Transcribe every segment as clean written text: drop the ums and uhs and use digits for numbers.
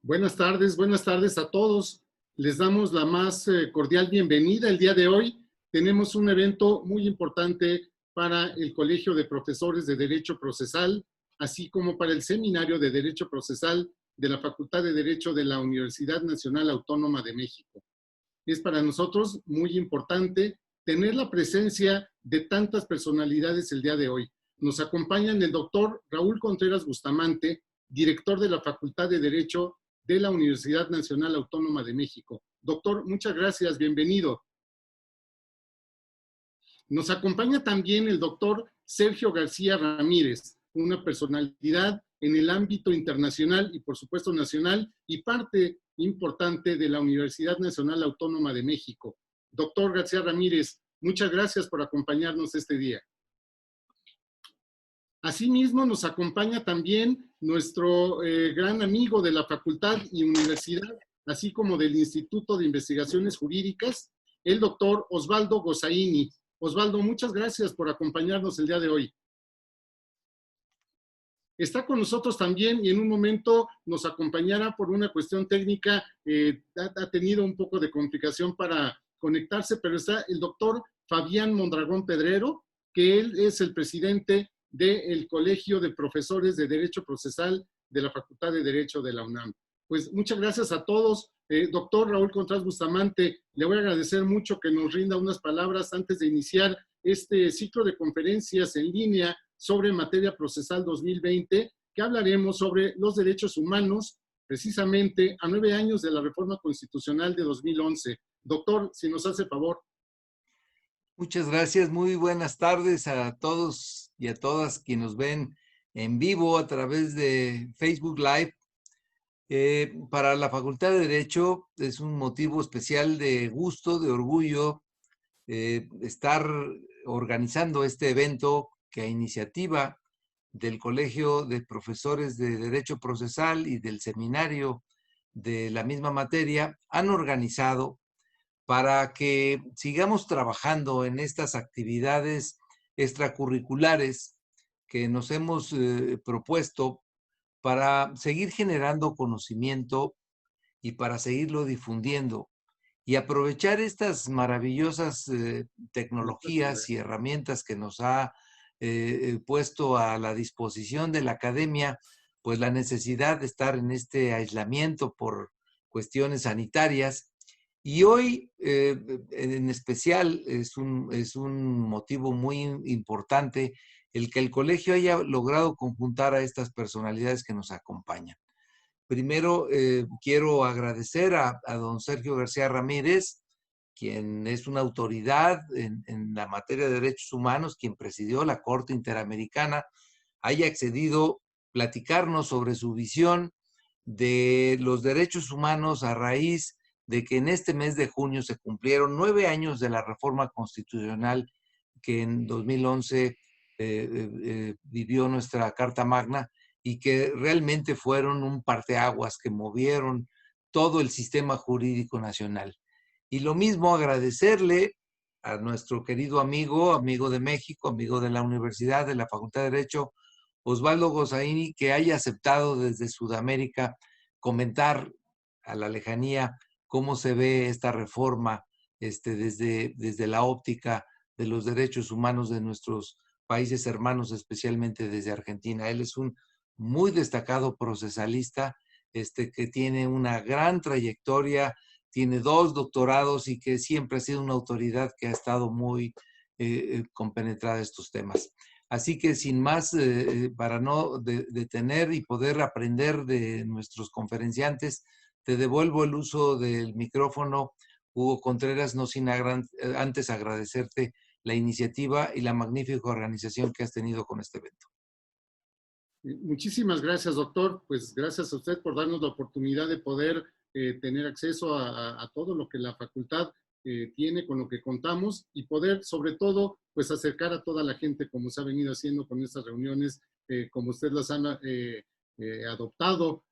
Buenas tardes a todos. Les damos la más cordial bienvenida. El día de hoy tenemos un evento muy importante para el Colegio de Profesores de Derecho Procesal, así como para el Seminario de Derecho Procesal de la Facultad de Derecho de la Universidad Nacional Autónoma de México. Es para nosotros muy importante tener la presencia de tantas personalidades el día de hoy. Nos acompañan el doctor Raúl Contreras Bustamante, director de la Facultad de Derecho de la Universidad Nacional Autónoma de México. Doctor, muchas gracias, bienvenido. Nos acompaña también el doctor Sergio García Ramírez, una personalidad en el ámbito internacional y por supuesto nacional y parte importante de la Universidad Nacional Autónoma de México. Doctor García Ramírez, muchas gracias por acompañarnos este día. Asimismo, nos acompaña también nuestro gran amigo de la facultad y universidad, así como del Instituto de Investigaciones Jurídicas, el doctor Osvaldo Gossaini. Osvaldo, muchas gracias por acompañarnos el día de hoy. Está con nosotros también y en un momento nos acompañará por una cuestión técnica, ha tenido un poco de complicación para conectarse, pero está el doctor Fabián Mondragón Pedrero, que él es el presidente del Colegio de Profesores de Derecho Procesal de la Facultad de Derecho de la UNAM. Pues muchas gracias a todos. Doctor Raúl Contreras Bustamante, le voy a agradecer mucho que nos rinda unas palabras antes de iniciar este ciclo de conferencias en línea sobre materia procesal 2020, que hablaremos sobre los derechos humanos, precisamente a 9 años de la reforma constitucional de 2011. Doctor, si nos hace favor. Muchas gracias, muy buenas tardes a todos y a todas quienes nos ven en vivo a través de Facebook Live. Para la Facultad de Derecho es un motivo especial de gusto, de orgullo, estar organizando este evento que a iniciativa del Colegio de Profesores de Derecho Procesal y del Seminario de la misma materia han organizado para que sigamos trabajando en estas actividades extracurriculares que nos hemos propuesto para seguir generando conocimiento y para seguirlo difundiendo y aprovechar estas maravillosas tecnologías y herramientas que nos ha puesto a la disposición de la academia, pues la necesidad de estar en este aislamiento por cuestiones sanitarias. Y hoy, en especial, es un motivo muy importante el que el colegio haya logrado conjuntar a estas personalidades que nos acompañan. Primero, quiero agradecer a don Sergio García Ramírez, quien es una autoridad en la materia de derechos humanos, quien presidió la Corte Interamericana, haya accedido a platicarnos sobre su visión de los derechos humanos a raíz de que en este mes de junio se cumplieron 9 años de la reforma constitucional que en 2011 vivió nuestra Carta Magna y que realmente fueron un parteaguas que movieron todo el sistema jurídico nacional. Y lo mismo agradecerle a nuestro querido amigo de México, amigo de la Universidad, de la Facultad de Derecho, Osvaldo Gossaini, que haya aceptado desde Sudamérica comentar a la lejanía cómo se ve esta reforma desde la óptica de los derechos humanos de nuestros países hermanos, especialmente desde Argentina. Él es un muy destacado procesalista que tiene una gran trayectoria, tiene 2 doctorados y que siempre ha sido una autoridad que ha estado muy compenetrada en estos temas. Así que sin más, para no detener y poder aprender de nuestros conferenciantes, te devuelvo el uso del micrófono, Hugo Contreras, no sin antes agradecerte la iniciativa y la magnífica organización que has tenido con este evento. Muchísimas gracias, doctor. Pues gracias a usted por darnos la oportunidad de poder tener acceso a todo lo que la facultad tiene, con lo que contamos y poder, sobre todo, pues acercar a toda la gente como se ha venido haciendo con estas reuniones, como usted las han adoptado,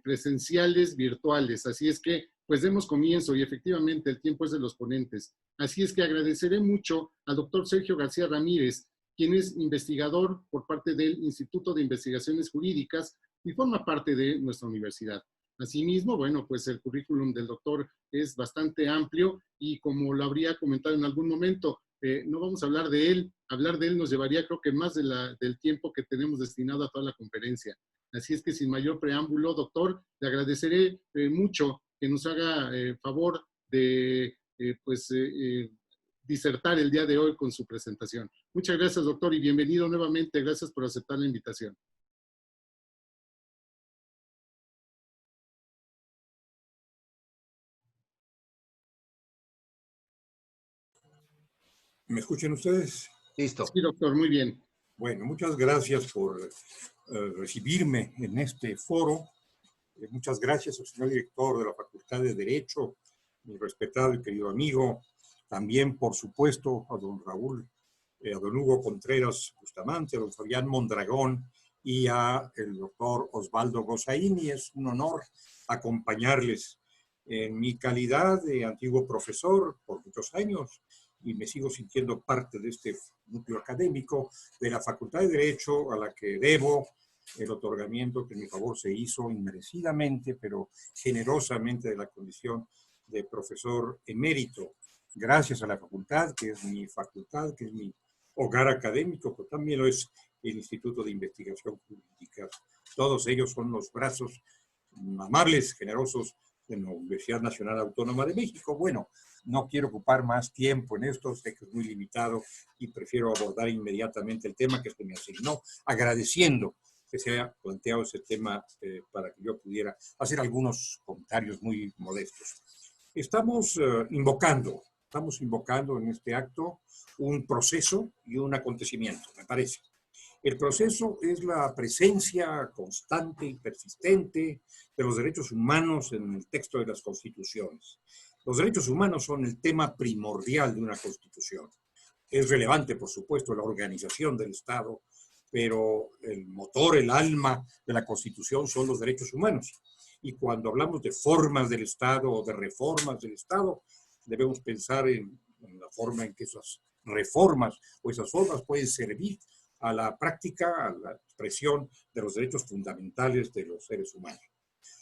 presenciales, virtuales. Así es que, pues demos comienzo y efectivamente el tiempo es de los ponentes. Así es que agradeceré mucho al doctor Sergio García Ramírez, quien es investigador por parte del Instituto de Investigaciones Jurídicas y forma parte de nuestra universidad. Asimismo, bueno, pues el currículum del doctor es bastante amplio y como lo habría comentado en algún momento, no vamos a hablar de él nos llevaría creo que más del tiempo que tenemos destinado a toda la conferencia. Así es que sin mayor preámbulo, doctor, le agradeceré mucho que nos haga favor de disertar el día de hoy con su presentación. Muchas gracias, doctor, y bienvenido nuevamente. Gracias por aceptar la invitación. ¿Me escuchan ustedes? Listo. Sí, doctor, muy bien. Bueno, muchas gracias por recibirme en este foro. Muchas gracias al señor director de la Facultad de Derecho, mi respetado y querido amigo. También, por supuesto, a don Raúl, a don Hugo Contreras Bustamante, a don Fabián Mondragón y a el doctor Osvaldo Gozaini. Es un honor acompañarles en mi calidad de antiguo profesor por muchos años, y me sigo sintiendo parte de este núcleo académico de la Facultad de Derecho, a la que debo el otorgamiento que en mi favor se hizo inmerecidamente, pero generosamente, de la condición de profesor emérito. Gracias a la facultad, que es mi facultad, que es mi hogar académico, pero también lo es el Instituto de Investigación Jurídica. Todos ellos son los brazos amables, generosos de la Universidad Nacional Autónoma de México. Bueno, no quiero ocupar más tiempo en esto, sé que es muy limitado y prefiero abordar inmediatamente el tema que se me asignó, agradeciendo que se haya planteado ese tema para que yo pudiera hacer algunos comentarios muy modestos. Estamos invocando en este acto un proceso y un acontecimiento, me parece. El proceso es la presencia constante y persistente de los derechos humanos en el texto de las constituciones. Los derechos humanos son el tema primordial de una constitución. Es relevante, por supuesto, la organización del Estado, pero el motor, el alma de la constitución son los derechos humanos. Y cuando hablamos de formas del Estado o de reformas del Estado, debemos pensar en la forma en que esas reformas o esas formas pueden servir a la práctica, a la expresión de los derechos fundamentales de los seres humanos.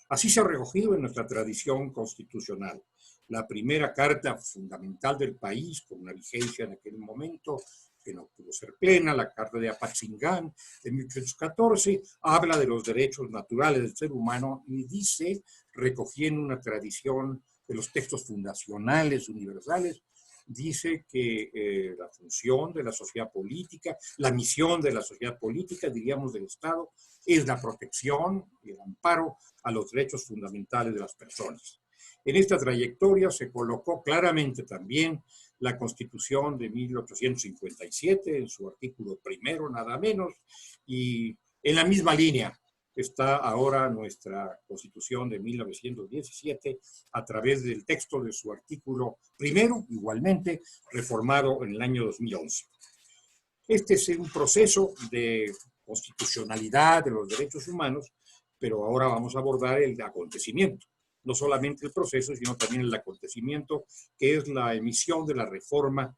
Así se ha recogido en nuestra tradición constitucional. La primera carta fundamental del país, con una vigencia en aquel momento que no pudo ser plena, la Carta de Apatzingán de 1814, habla de los derechos naturales del ser humano y dice, recogiendo una tradición de los textos fundacionales universales, dice que la función de la sociedad política, la misión de la sociedad política, diríamos del Estado, es la protección y el amparo a los derechos fundamentales de las personas. En esta trayectoria se colocó claramente también la Constitución de 1857, en su artículo primero, nada menos, y en la misma línea está ahora nuestra Constitución de 1917 a través del texto de su artículo primero, igualmente reformado en el año 2011. Este es un proceso de constitucionalidad de los derechos humanos, pero ahora vamos a abordar el acontecimiento. No solamente el proceso, sino también el acontecimiento, que es la emisión de la reforma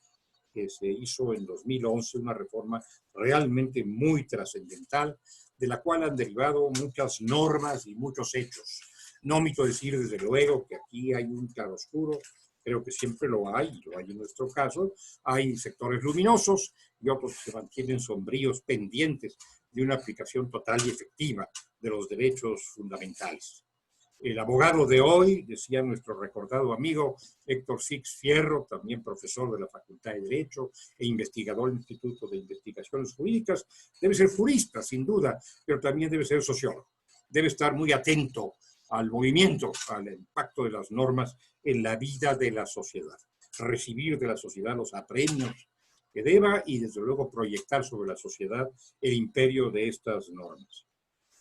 que se hizo en 2011, una reforma realmente muy trascendental, de la cual han derivado muchas normas y muchos hechos. No omito decir, desde luego, que aquí hay un claroscuro, creo que siempre lo hay en nuestro caso, hay sectores luminosos y otros que se mantienen sombríos, pendientes de una aplicación total y efectiva de los derechos fundamentales. El abogado de hoy, decía nuestro recordado amigo Héctor Six Fierro, también profesor de la Facultad de Derecho e investigador del Instituto de Investigaciones Jurídicas, debe ser jurista, sin duda, pero también debe ser sociólogo. Debe estar muy atento al movimiento, al impacto de las normas en la vida de la sociedad. Recibir de la sociedad los apremios que deba y, desde luego, proyectar sobre la sociedad el imperio de estas normas.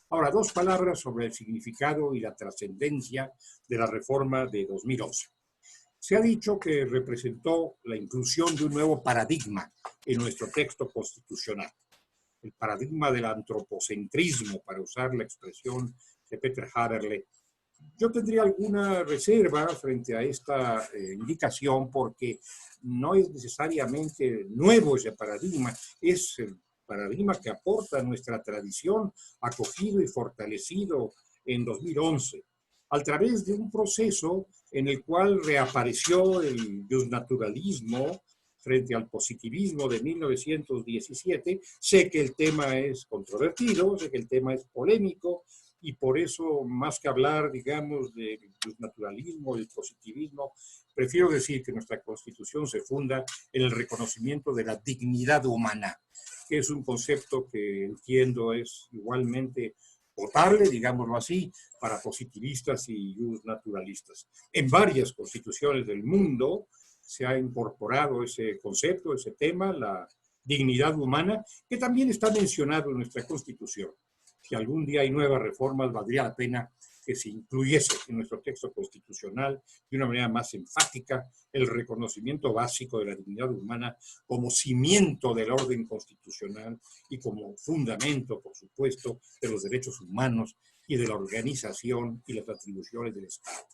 Ahora, dos palabras sobre el significado y la trascendencia de la reforma de 2011. Se ha dicho que representó la inclusión de un nuevo paradigma en nuestro texto constitucional, el paradigma del antropocentrismo, para usar la expresión de Peter Haberle. Yo tendría alguna reserva frente a esta indicación porque no es necesariamente nuevo ese paradigma, es el paradigma que aporta nuestra tradición, acogido y fortalecido en 2011. a través de un proceso en el cual reapareció el justnaturalismo frente al positivismo de 1917. Sé que el tema es controvertido, sé que el tema es polémico, y por eso, más que hablar, digamos, del justnaturalismo, del positivismo, prefiero decir que nuestra Constitución se funda en el reconocimiento de la dignidad humana, que es un concepto que entiendo es igualmente potable, digámoslo así, para positivistas y justnaturalistas. En varias constituciones del mundo se ha incorporado ese concepto, ese tema, la dignidad humana, que también está mencionado en nuestra Constitución. Si algún día hay nuevas reformas, valdría la pena que se incluyese en nuestro texto constitucional de una manera más enfática el reconocimiento básico de la dignidad humana como cimiento del orden constitucional y como fundamento, por supuesto, de los derechos humanos y de la organización y las atribuciones del Estado.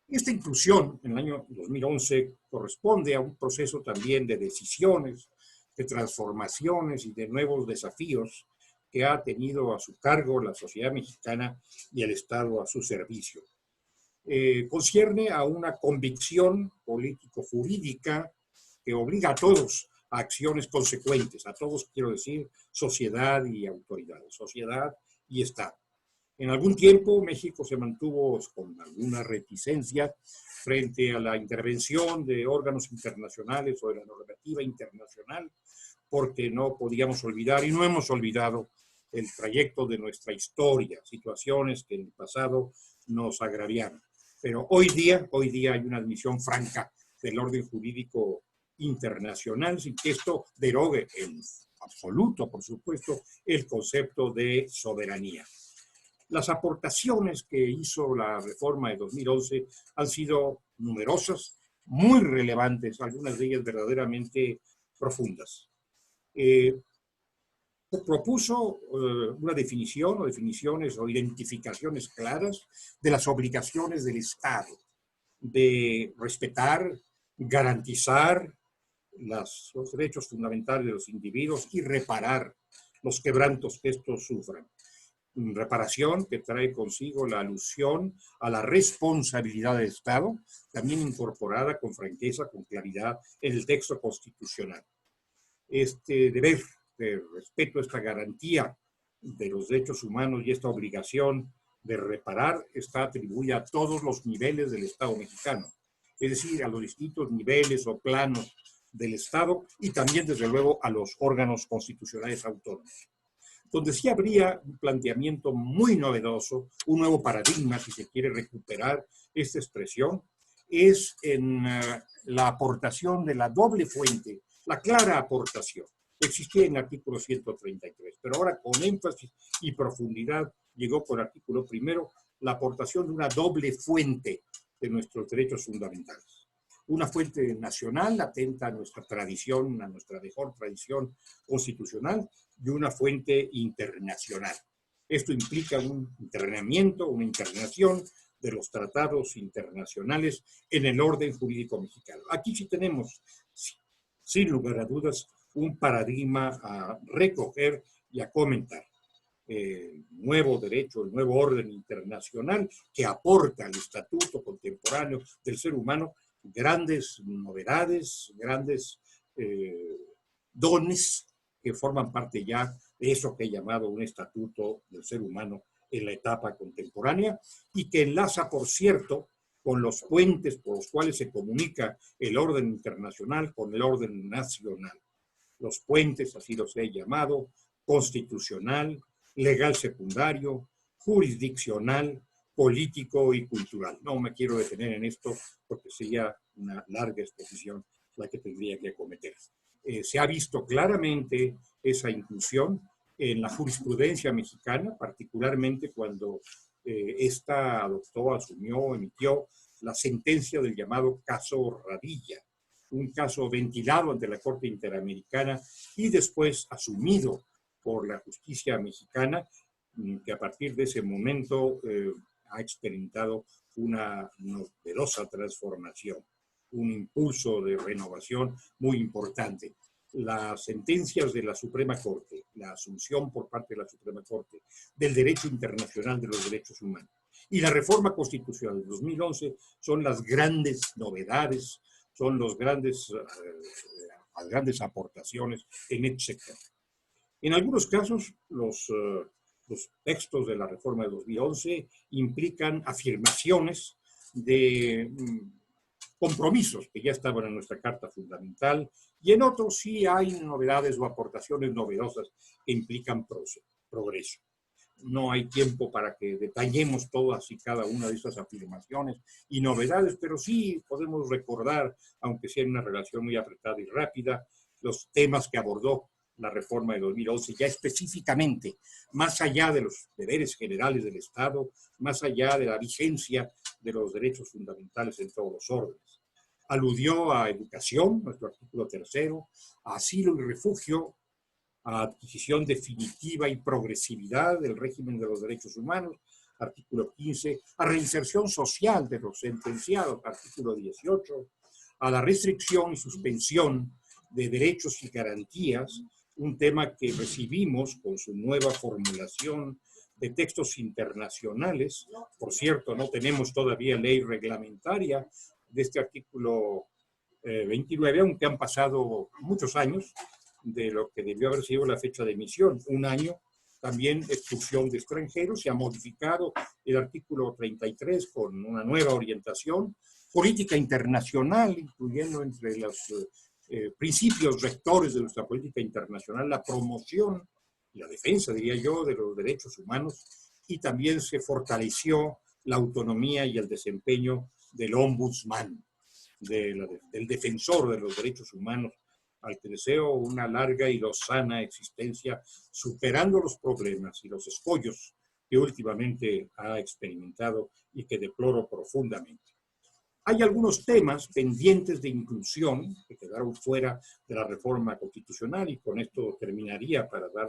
Esta inclusión en el año 2011 corresponde a un proceso también de decisiones, de transformaciones y de nuevos desafíos que ha tenido a su cargo la sociedad mexicana y el Estado a su servicio. Concierne a una convicción político-jurídica que obliga a todos a acciones consecuentes, a todos, quiero decir, sociedad y autoridades, sociedad y Estado. En algún tiempo México se mantuvo con alguna reticencia frente a la intervención de órganos internacionales o de la normativa internacional, porque no podíamos olvidar, y no hemos olvidado, el trayecto de nuestra historia, situaciones que en el pasado nos agraviaron. Pero hoy día hay una admisión franca del orden jurídico internacional, sin que esto derogue en absoluto, por supuesto, el concepto de soberanía. Las aportaciones que hizo la reforma de 2011 han sido numerosas, muy relevantes, algunas de ellas verdaderamente profundas. Propuso una definición o definiciones o identificaciones claras de las obligaciones del Estado, de respetar, garantizar los derechos fundamentales de los individuos y reparar los quebrantos que estos sufran. Reparación que trae consigo la alusión a la responsabilidad del Estado, también incorporada con franqueza, con claridad en el texto constitucional. Este deber de respeto, esta garantía de los derechos humanos y esta obligación de reparar está atribuida a todos los niveles del Estado mexicano, es decir, a los distintos niveles o planos del Estado y también, desde luego, a los órganos constitucionales autónomos. Donde sí habría un planteamiento muy novedoso, un nuevo paradigma, si se quiere recuperar esta expresión, es en la aportación de la doble fuente, la clara aportación. Existía en el artículo 133, pero ahora con énfasis y profundidad llegó por artículo primero la aportación de una doble fuente de nuestros derechos fundamentales. Una fuente nacional atenta a nuestra tradición, a nuestra mejor tradición constitucional, y una fuente internacional. Esto implica un internamiento, una internación de los tratados internacionales en el orden jurídico mexicano. Aquí sí tenemos, sin lugar a dudas, un paradigma a recoger y a comentar. El nuevo derecho, el nuevo orden internacional que aporta al estatuto contemporáneo del ser humano grandes novedades, grandes dones que forman parte ya de eso que he llamado un estatuto del ser humano en la etapa contemporánea y que enlaza, por cierto, con los puentes por los cuales se comunica el orden internacional con el orden nacional. Los puentes, así los he llamado, constitucional, legal secundario, jurisdiccional, político y cultural. No me quiero detener en esto porque sería una larga exposición la que tendría que acometer. Se ha visto claramente esa inclusión en la jurisprudencia mexicana, particularmente cuando esta adoptó, asumió, emitió la sentencia del llamado caso Radilla, un caso ventilado ante la Corte Interamericana y después asumido por la justicia mexicana, que a partir de ese momento ha experimentado una novedosa transformación, un impulso de renovación muy importante. Las sentencias de la Suprema Corte, la asunción por parte de la Suprema Corte del derecho internacional de los derechos humanos Y la reforma constitucional de 2011 son las grandes novedades, son las grandes aportaciones en este sector. En algunos casos, los textos de la reforma de 2011 implican afirmaciones de compromisos que ya estaban en nuestra Carta Fundamental, y en otros sí hay novedades o aportaciones novedosas que implican progreso. No hay tiempo para que detallemos todas y cada una de estas afirmaciones y novedades, pero sí podemos recordar, aunque sea en una relación muy apretada y rápida, los temas que abordó la reforma de 2011, ya específicamente, más allá de los deberes generales del Estado, más allá de la vigencia de los derechos fundamentales en todos los órdenes. Aludió a educación, nuestro artículo 3, a asilo y refugio, a adquisición definitiva y progresividad del régimen de los derechos humanos, artículo 15, a reinserción social de los sentenciados, artículo 18, a la restricción y suspensión de derechos y garantías, un tema que recibimos con su nueva formulación de textos internacionales. Por cierto, no tenemos todavía ley reglamentaria de este artículo 29, aunque han pasado muchos años de lo que debió haber sido la fecha de emisión, un año. También expulsión de extranjeros, se ha modificado el artículo 33 con una nueva orientación, política internacional, incluyendo entre los principios rectores de nuestra política internacional la promoción y la defensa, diría yo, de los derechos humanos, y también se fortaleció la autonomía y el desempeño del ombudsman, del defensor de los derechos humanos, al que deseo una larga y lozana existencia, superando los problemas y los escollos que últimamente ha experimentado y que deploro profundamente. Hay algunos temas pendientes de inclusión que quedaron fuera de la reforma constitucional, y con esto terminaría para dar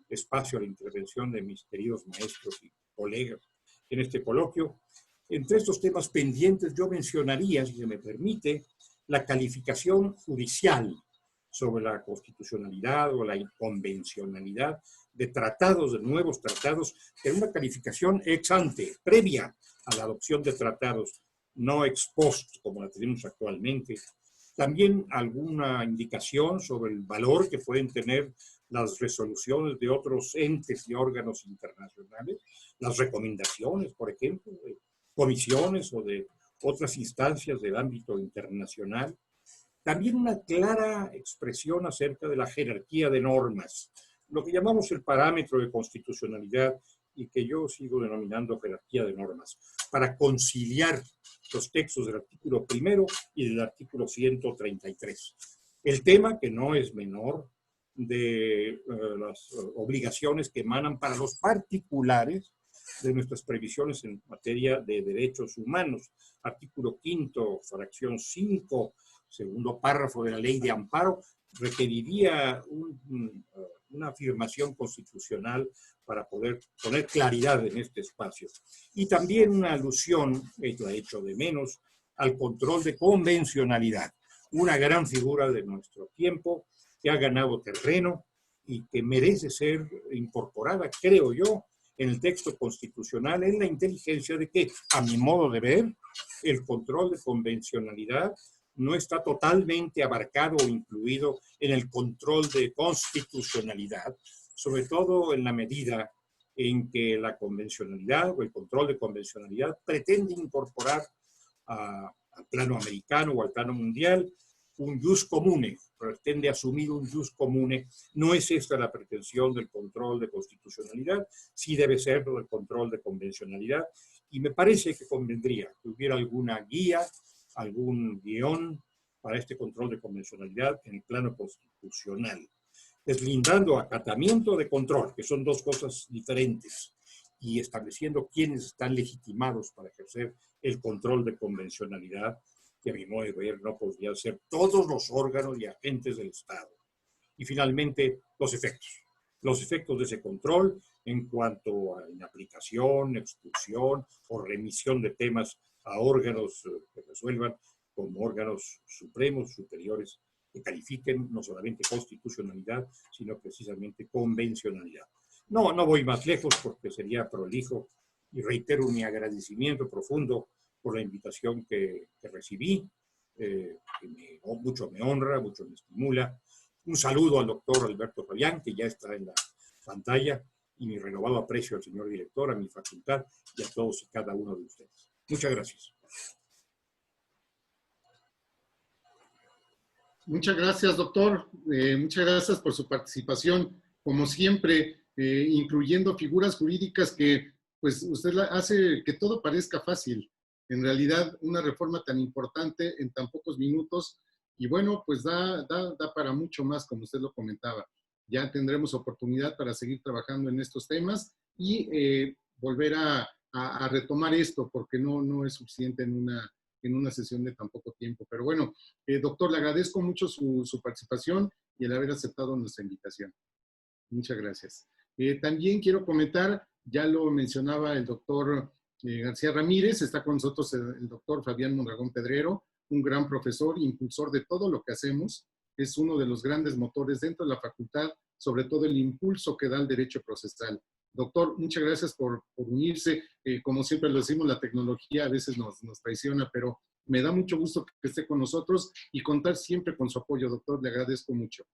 espacio a la intervención de mis queridos maestros y colegas en este coloquio. Entre estos temas pendientes yo mencionaría, si se me permite, la calificación judicial sobre la constitucionalidad o la inconvencionalidad de tratados, de nuevos tratados, que es una calificación ex ante, previa a la adopción de tratados, no ex post, como la tenemos actualmente. También alguna indicación sobre el valor que pueden tener las resoluciones de otros entes y órganos internacionales, las recomendaciones, por ejemplo, de comisiones o de otras instancias del ámbito internacional. También una clara expresión acerca de la jerarquía de normas, lo que llamamos el parámetro de constitucionalidad y que yo sigo denominando jerarquía de normas, para conciliar los textos del artículo 1 y del artículo 133. El tema, que no es menor, de las obligaciones que emanan para los particulares de nuestras previsiones en materia de derechos humanos. Artículo 5, fracción 5, segundo párrafo de la Ley de Amparo, requeriría una afirmación constitucional para poder poner claridad en este espacio. Y también una alusión, esto ha hecho de menos, al control de convencionalidad, una gran figura de nuestro tiempo que ha ganado terreno y que merece ser incorporada, creo yo, en el texto constitucional, en la inteligencia de que, a mi modo de ver, el control de convencionalidad no está totalmente abarcado o incluido en el control de constitucionalidad, sobre todo en la medida en que la convencionalidad o el control de convencionalidad pretende incorporar al plano americano o al plano mundial un jus comune, pretende asumir un jus comune. No es esta la pretensión del control de constitucionalidad, sí debe ser el control de convencionalidad, y me parece que convendría que hubiera alguna guía, algún guión para este control de convencionalidad en el plano constitucional, deslindando acatamiento de control, que son dos cosas diferentes, y estableciendo quiénes están legitimados para ejercer el control de convencionalidad, que a mi modo de ver no podrían ser todos los órganos y agentes del Estado. Y finalmente, los efectos de ese control en cuanto a inaplicación, expulsión o remisión de temas a órganos que resuelvan como órganos supremos, superiores, que califiquen no solamente constitucionalidad, sino precisamente convencionalidad. No voy más lejos porque sería prolijo y reitero mi agradecimiento profundo por la invitación que recibí, que mucho me honra, mucho me estimula. Un saludo al doctor Alberto Fabián, que ya está en la pantalla, y mi renovado aprecio al señor director, a mi facultad y a todos y cada uno de ustedes. Muchas gracias. Muchas gracias, doctor. Muchas gracias por su participación, como siempre, incluyendo figuras jurídicas que pues usted hace que todo parezca fácil. En realidad, una reforma tan importante en tan pocos minutos, y bueno, pues da para mucho más, como usted lo comentaba. Ya tendremos oportunidad para seguir trabajando en estos temas y volver a retomar esto, porque no es suficiente en una sesión de tan poco tiempo. Pero bueno, doctor, le agradezco mucho su participación y el haber aceptado nuestra invitación. Muchas gracias. También quiero comentar, ya lo mencionaba el doctor García Ramírez, está con nosotros el doctor Fabián Mondragón Pedrero, un gran profesor, impulsor de todo lo que hacemos, es uno de los grandes motores dentro de la facultad, sobre todo el impulso que da el derecho procesal. Doctor, muchas gracias por unirse. Como siempre lo decimos, la tecnología a veces nos traiciona, pero me da mucho gusto que esté con nosotros y contar siempre con su apoyo, doctor. Le agradezco mucho.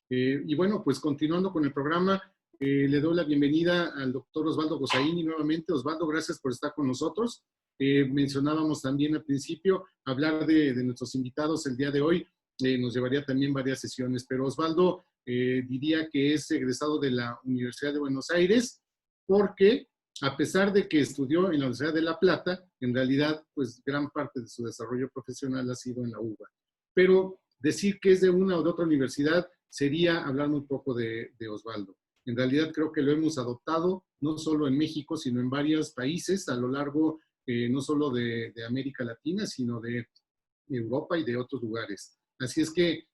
Y bueno, pues continuando con el programa, le doy la bienvenida al doctor Osvaldo Gozaini nuevamente. Osvaldo, gracias por estar con nosotros. Mencionábamos también al principio, hablar de nuestros invitados el día de hoy nos llevaría también varias sesiones, pero Osvaldo diría que es egresado de la Universidad de Buenos Aires, porque a pesar de que estudió en la Universidad de La Plata, en realidad, pues gran parte de su desarrollo profesional ha sido en la UBA. Pero decir que es de una o de otra universidad sería hablar muy poco de Osvaldo. En realidad creo que lo hemos adoptado, no solo en México, sino en varios países a lo largo, no solo de América Latina, sino de Europa y de otros lugares. Así es que,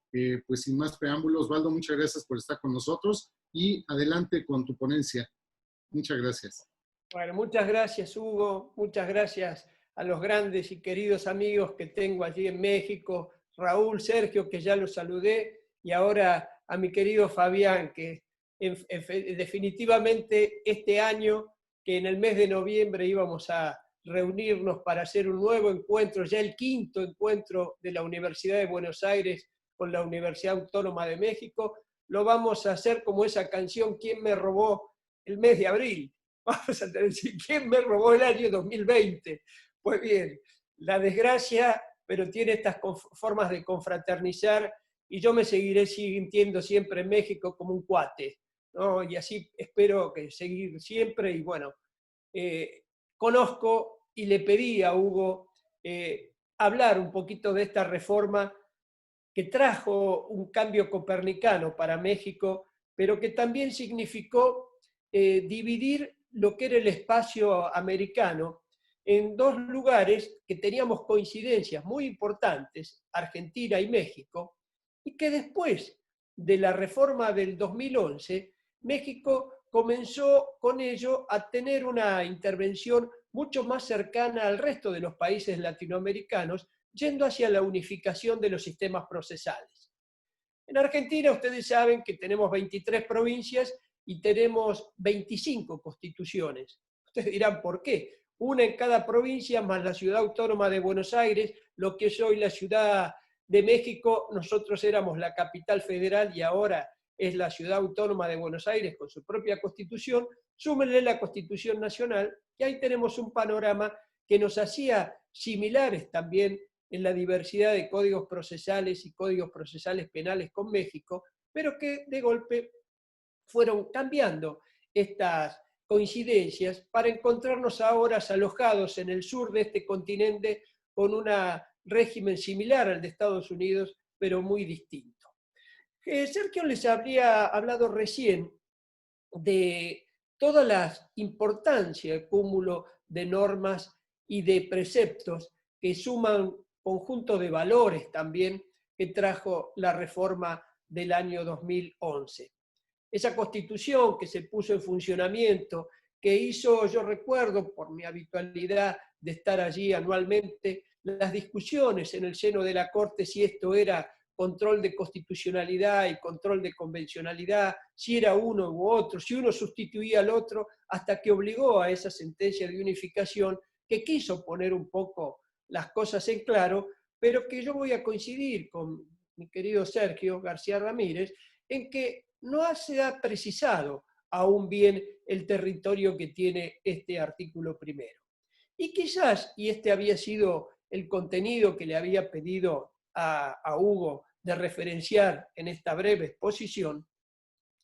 pues sin más preámbulos, Osvaldo, muchas gracias por estar con nosotros y adelante con tu ponencia. Muchas gracias. Bueno, muchas gracias, Hugo. Muchas gracias a los grandes y queridos amigos que tengo allí en México, Raúl, Sergio, que ya los saludé, y ahora a mi querido Fabián, que definitivamente este año, que en el mes de noviembre íbamos a reunirnos para hacer un nuevo encuentro, ya el 5º encuentro de la Universidad de Buenos Aires con la Universidad Autónoma de México, lo vamos a hacer como esa canción, ¿Quién me robó el mes de abril? Vamos a decir, ¿quién me robó el año 2020? Pues bien, la desgracia, pero tiene estas formas de confraternizar, y yo me seguiré sintiendo siempre en México como un cuate, ¿no? Y así espero que seguir siempre. Y bueno, conozco y le pedí a Hugo hablar un poquito de esta reforma que trajo un cambio copernicano para México, pero que también significó dividir lo que era el espacio americano en dos lugares que teníamos coincidencias muy importantes, Argentina y México, y que después de la reforma del 2011, México comenzó con ello a tener una intervención mucho más cercana al resto de los países latinoamericanos, yendo hacia la unificación de los sistemas procesales. En Argentina ustedes saben que tenemos 23 provincias y tenemos 25 constituciones. Ustedes dirán, ¿por qué? Una en cada provincia, más la Ciudad Autónoma de Buenos Aires, lo que es hoy la Ciudad de México. Nosotros éramos la capital federal y ahora es la Ciudad Autónoma de Buenos Aires con su propia constitución. Súmenle la Constitución Nacional, y ahí tenemos un panorama que nos hacía similares también en la diversidad de códigos procesales y códigos procesales penales con México, pero que de golpe fueron cambiando estas coincidencias para encontrarnos ahora alojados en el sur de este continente con un régimen similar al de Estados Unidos, pero muy distinto. Sergio les habría hablado recién de toda la importancia, el cúmulo de normas y de preceptos que suman conjunto de valores también que trajo la reforma del año 2011. Esa constitución que se puso en funcionamiento, que hizo, yo recuerdo por mi habitualidad de estar allí anualmente, las discusiones en el seno de la Corte si esto era control de constitucionalidad y control de convencionalidad, si era uno u otro, si uno sustituía al otro, hasta que obligó a esa sentencia de unificación que quiso poner un poco las cosas en claro, pero que yo voy a coincidir con mi querido Sergio García Ramírez en que no se ha precisado aún bien el territorio que tiene este artículo primero. Y quizás, y este había sido el contenido que le había pedido a Hugo de referenciar en esta breve exposición,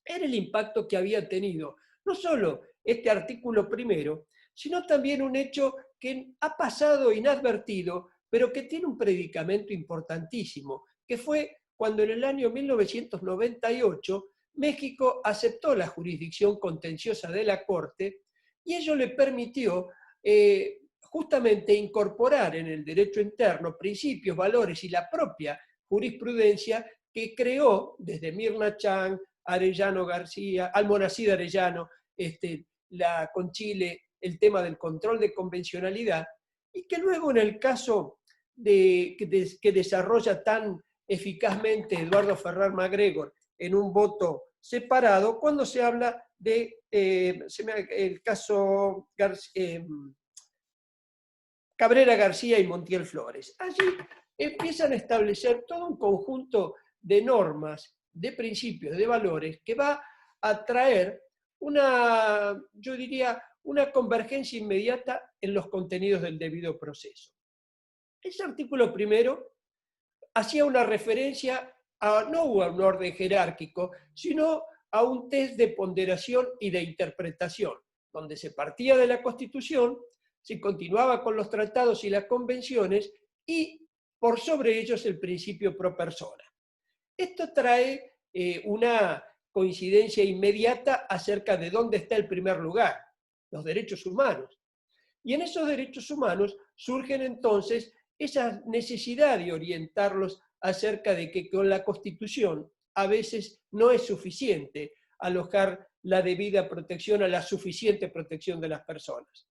era el impacto que había tenido no solo este artículo primero, sino también un hecho que ha pasado inadvertido, pero que tiene un predicamento importantísimo, que fue cuando en el año 1998 México aceptó la jurisdicción contenciosa de la Corte y ello le permitió justamente incorporar en el derecho interno principios, valores y la propia jurisprudencia que creó desde Mirna Chang, Arellano García, Almonacid Arellano, con Chile, el tema del control de convencionalidad, y que luego en el caso que desarrolla tan eficazmente Eduardo Ferrer MacGregor en un voto separado, cuando se habla de el caso Cabrera García y Montiel Flores. Allí empiezan a establecer todo un conjunto de normas, de principios, de valores, que va a traer yo diría, una convergencia inmediata en los contenidos del debido proceso. Ese artículo primero hacía una referencia no a un orden jerárquico, sino a un test de ponderación y de interpretación, donde se partía de la Constitución, se continuaba con los tratados y las convenciones y por sobre ellos el principio pro persona. Esto trae una coincidencia inmediata acerca de dónde está el primer lugar, los derechos humanos. Y en esos derechos humanos surgen entonces esa necesidad de orientarlos acerca de que con la Constitución a veces no es suficiente alojar la debida protección a la suficiente protección de las personas.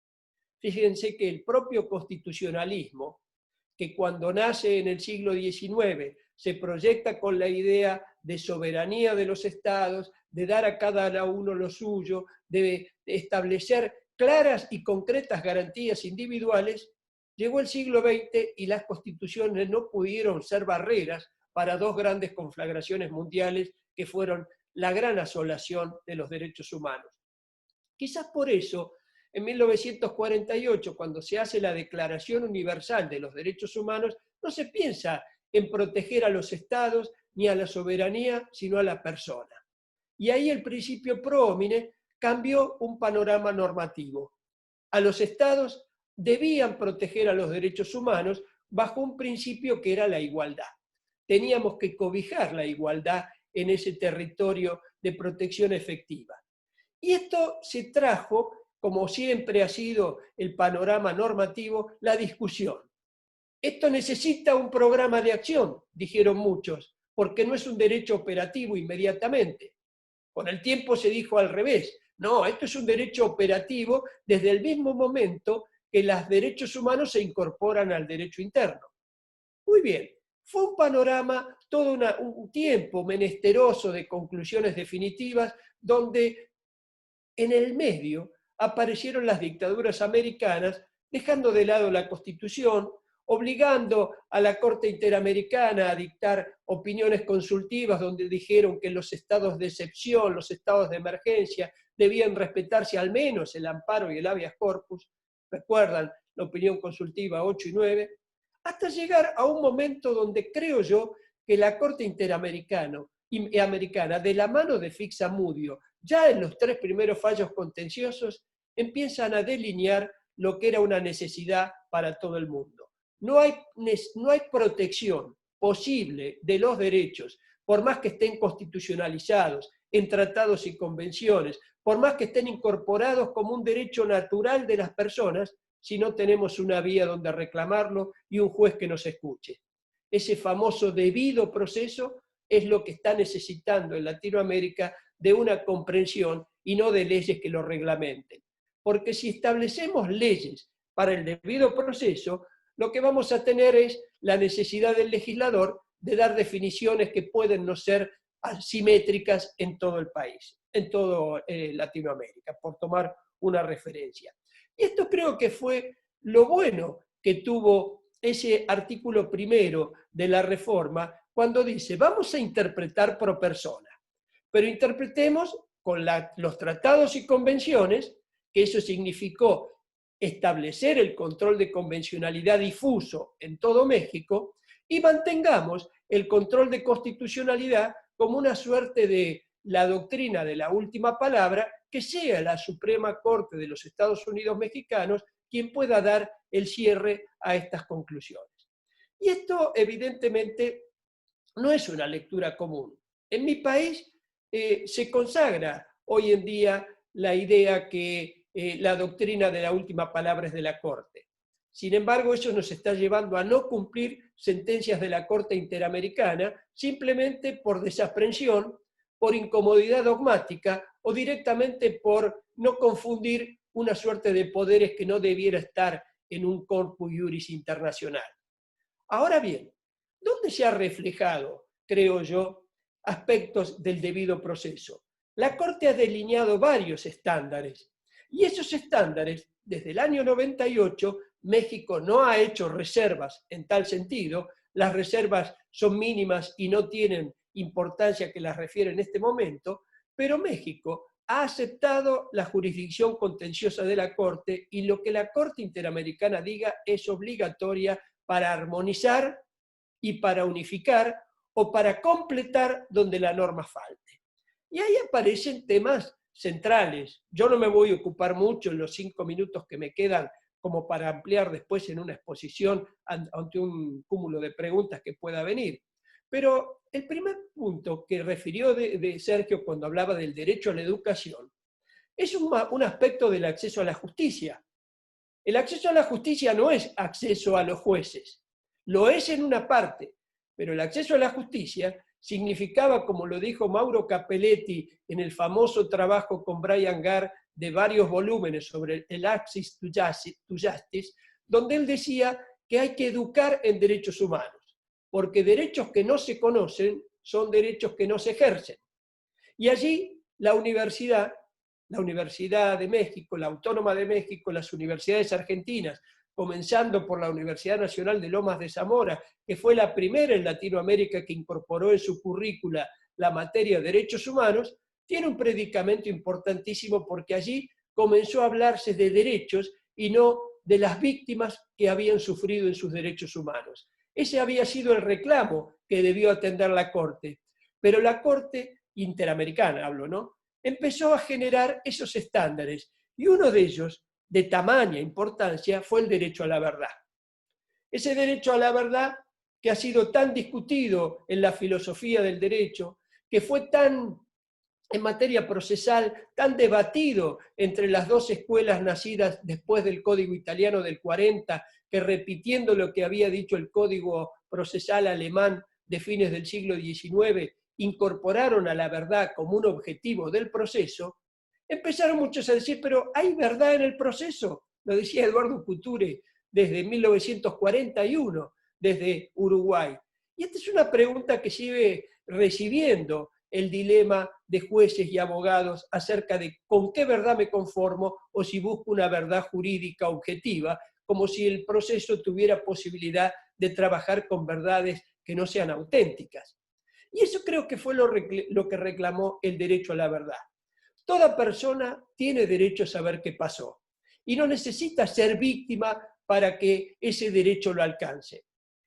Fíjense que el propio constitucionalismo, que cuando nace en el siglo XIX se proyecta con la idea de soberanía de los estados, de dar a cada uno lo suyo, de establecer claras y concretas garantías individuales, llegó el siglo XX y las constituciones no pudieron ser barreras para dos grandes conflagraciones mundiales que fueron la gran asolación de los derechos humanos. Quizás por eso, en 1948, cuando se hace la Declaración Universal de los Derechos Humanos, no se piensa en proteger a los estados ni a la soberanía, sino a la persona. Y ahí el principio pro homine cambió un panorama normativo. A los estados debían proteger a los derechos humanos bajo un principio que era la igualdad. Teníamos que cobijar la igualdad en ese territorio de protección efectiva. Y esto se trajo, como siempre ha sido el panorama normativo, la discusión. Esto necesita un programa de acción, dijeron muchos, porque no es un derecho operativo inmediatamente. Con el tiempo se dijo al revés. No, esto es un derecho operativo desde el mismo momento que los derechos humanos se incorporan al derecho interno. Muy bien, fue un panorama, todo un tiempo menesteroso de conclusiones definitivas, donde en el medio aparecieron las dictaduras americanas, dejando de lado la Constitución, obligando a la Corte Interamericana a dictar opiniones consultivas donde dijeron que los estados de excepción, los estados de emergencia, debían respetarse al menos el amparo y el habeas corpus. Recuerdan la opinión consultiva 8 y 9, hasta llegar a un momento donde creo yo que la Corte Interamericana, de la mano de Fixamudio, ya en los 3 primeros fallos contenciosos, empiezan a delinear lo que era una necesidad para todo el mundo. No hay protección posible de los derechos, por más que estén constitucionalizados en tratados y convenciones, por más que estén incorporados como un derecho natural de las personas, si no tenemos una vía donde reclamarlo y un juez que nos escuche. Ese famoso debido proceso es lo que está necesitando en Latinoamérica de una comprensión y no de leyes que lo reglamenten. Porque si establecemos leyes para el debido proceso, lo que vamos a tener es la necesidad del legislador de dar definiciones que pueden no ser simétricas en todo el país, en toda Latinoamérica, por tomar una referencia. Y esto creo que fue lo bueno que tuvo ese artículo primero de la reforma, cuando dice, vamos a interpretar pro persona, pero interpretemos con los tratados y convenciones, que eso significó establecer el control de convencionalidad difuso en todo México, y mantengamos el control de constitucionalidad como una suerte de la doctrina de la última palabra, que sea la Suprema Corte de los Estados Unidos mexicanos quien pueda dar el cierre a estas conclusiones. Y esto evidentemente no es una lectura común. En mi país se consagra hoy en día la idea que la doctrina de la última palabra es de la Corte. Sin embargo, eso nos está llevando a no cumplir sentencias de la Corte Interamericana simplemente por desaprensión, por incomodidad dogmática o directamente por no confundir una suerte de poderes que no debiera estar en un corpus iuris internacional. Ahora bien, ¿dónde se ha reflejado, creo yo, aspectos del debido proceso? La Corte ha delineado varios estándares, y esos estándares, desde el año 98, México no ha hecho reservas en tal sentido, las reservas son mínimas y no tienen importancia que las refiere en este momento, pero México ha aceptado la jurisdicción contenciosa de la Corte y lo que la Corte Interamericana diga es obligatoria para armonizar y para unificar o para completar donde la norma falte. Y ahí aparecen temas centrales. Yo no me voy a ocupar mucho en los 5 minutos que me quedan como para ampliar después en una exposición ante un cúmulo de preguntas que pueda venir. Pero el primer punto que refirió de Sergio cuando hablaba del derecho a la educación es un aspecto del acceso a la justicia. El acceso a la justicia no es acceso a los jueces, lo es en una parte, pero el acceso a la justicia significaba, como lo dijo Mauro Capelletti en el famoso trabajo con Brian Garr de varios volúmenes sobre el Access to Justice, donde él decía que hay que educar en derechos humanos, porque derechos que no se conocen son derechos que no se ejercen. Y allí la Universidad de México, la Autónoma de México, las universidades argentinas, comenzando por la Universidad Nacional de Lomas de Zamora, que fue la primera en Latinoamérica que incorporó en su currícula la materia de derechos humanos, tiene un predicamento importantísimo porque allí comenzó a hablarse de derechos y no de las víctimas que habían sufrido en sus derechos humanos. Ese había sido el reclamo que debió atender la Corte. Pero la Corte Interamericana, hablo, ¿no?, empezó a generar esos estándares y uno de ellos, de tamaña importancia, fue el derecho a la verdad. Ese derecho a la verdad que ha sido tan discutido en la filosofía del derecho, que fue tan, en materia procesal, tan debatido entre las dos escuelas nacidas después del Código Italiano del 40, que repitiendo lo que había dicho el Código Procesal alemán de fines del siglo XIX, incorporaron a la verdad como un objetivo del proceso, empezaron muchos a decir, pero ¿hay verdad en el proceso? Lo decía Eduardo Couture desde 1941, desde Uruguay. Y esta es una pregunta que sigue recibiendo el dilema de jueces y abogados acerca de con qué verdad me conformo o si busco una verdad jurídica objetiva, como si el proceso tuviera posibilidad de trabajar con verdades que no sean auténticas. Y eso creo que fue lo que reclamó el derecho a la verdad. Toda persona tiene derecho a saber qué pasó y no necesita ser víctima para que ese derecho lo alcance.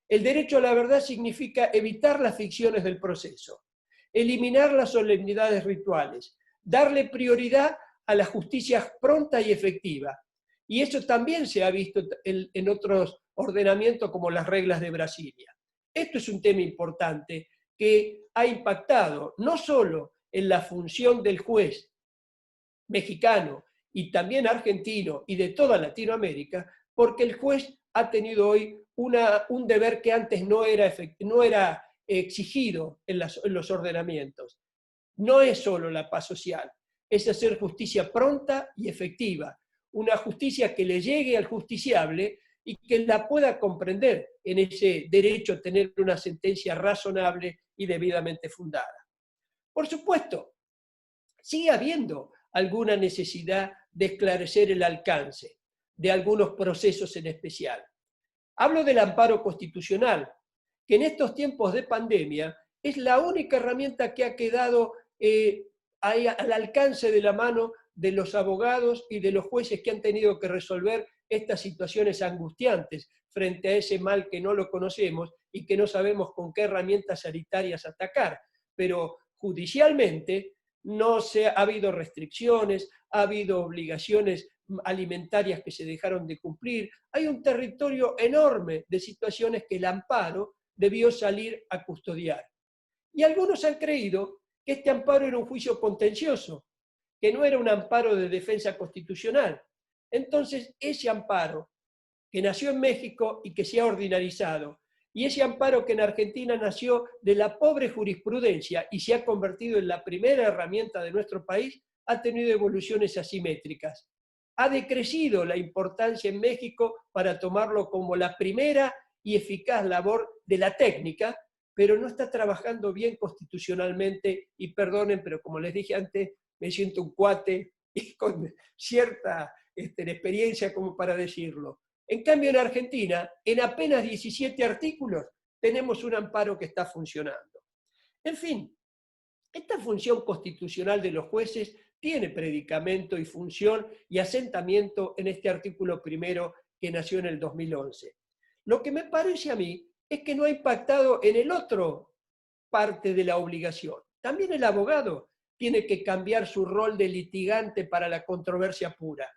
El derecho a la verdad significa evitar las ficciones del proceso, eliminar las solemnidades rituales, darle prioridad a la justicia pronta y efectiva. Y eso también se ha visto en otros ordenamientos como las reglas de Brasilia. Esto es un tema importante que ha impactado no solo en la función del juez mexicano y también argentino y de toda Latinoamérica, porque el juez ha tenido hoy un deber que antes no era exigido en los ordenamientos. No es solo la paz social, es hacer justicia pronta y efectiva, una justicia que le llegue al justiciable y que la pueda comprender en ese derecho a tener una sentencia razonable y debidamente fundada. Por supuesto, sigue habiendo alguna necesidad de esclarecer el alcance de algunos procesos en especial. Hablo del amparo constitucional, que en estos tiempos de pandemia es la única herramienta que ha quedado al alcance de la mano de los abogados y de los jueces que han tenido que resolver estas situaciones angustiantes frente a ese mal que no lo conocemos y que no sabemos con qué herramientas sanitarias atacar. Pero judicialmente no ha habido restricciones, ha habido obligaciones alimentarias que se dejaron de cumplir. Hay un territorio enorme de situaciones que el amparo debió salir a custodiar. Y algunos han creído que este amparo era un juicio contencioso, que no era un amparo de defensa constitucional. Entonces, ese amparo que nació en México y que se ha ordinarizado, y ese amparo que en Argentina nació de la pobre jurisprudencia y se ha convertido en la primera herramienta de nuestro país, ha tenido evoluciones asimétricas. Ha decrecido la importancia en México para tomarlo como la primera y eficaz labor de la técnica, pero no está trabajando bien constitucionalmente, y perdonen, pero como les dije antes, me siento un cuate y con cierta experiencia como para decirlo. En cambio, en Argentina, en apenas 17 artículos, tenemos un amparo que está funcionando. En fin, esta función constitucional de los jueces tiene predicamento y función y asentamiento en este artículo primero que nació en el 2011. Lo que me parece a mí es que no ha impactado en el otro parte de la obligación. También el abogado tiene que cambiar su rol de litigante para la controversia pura.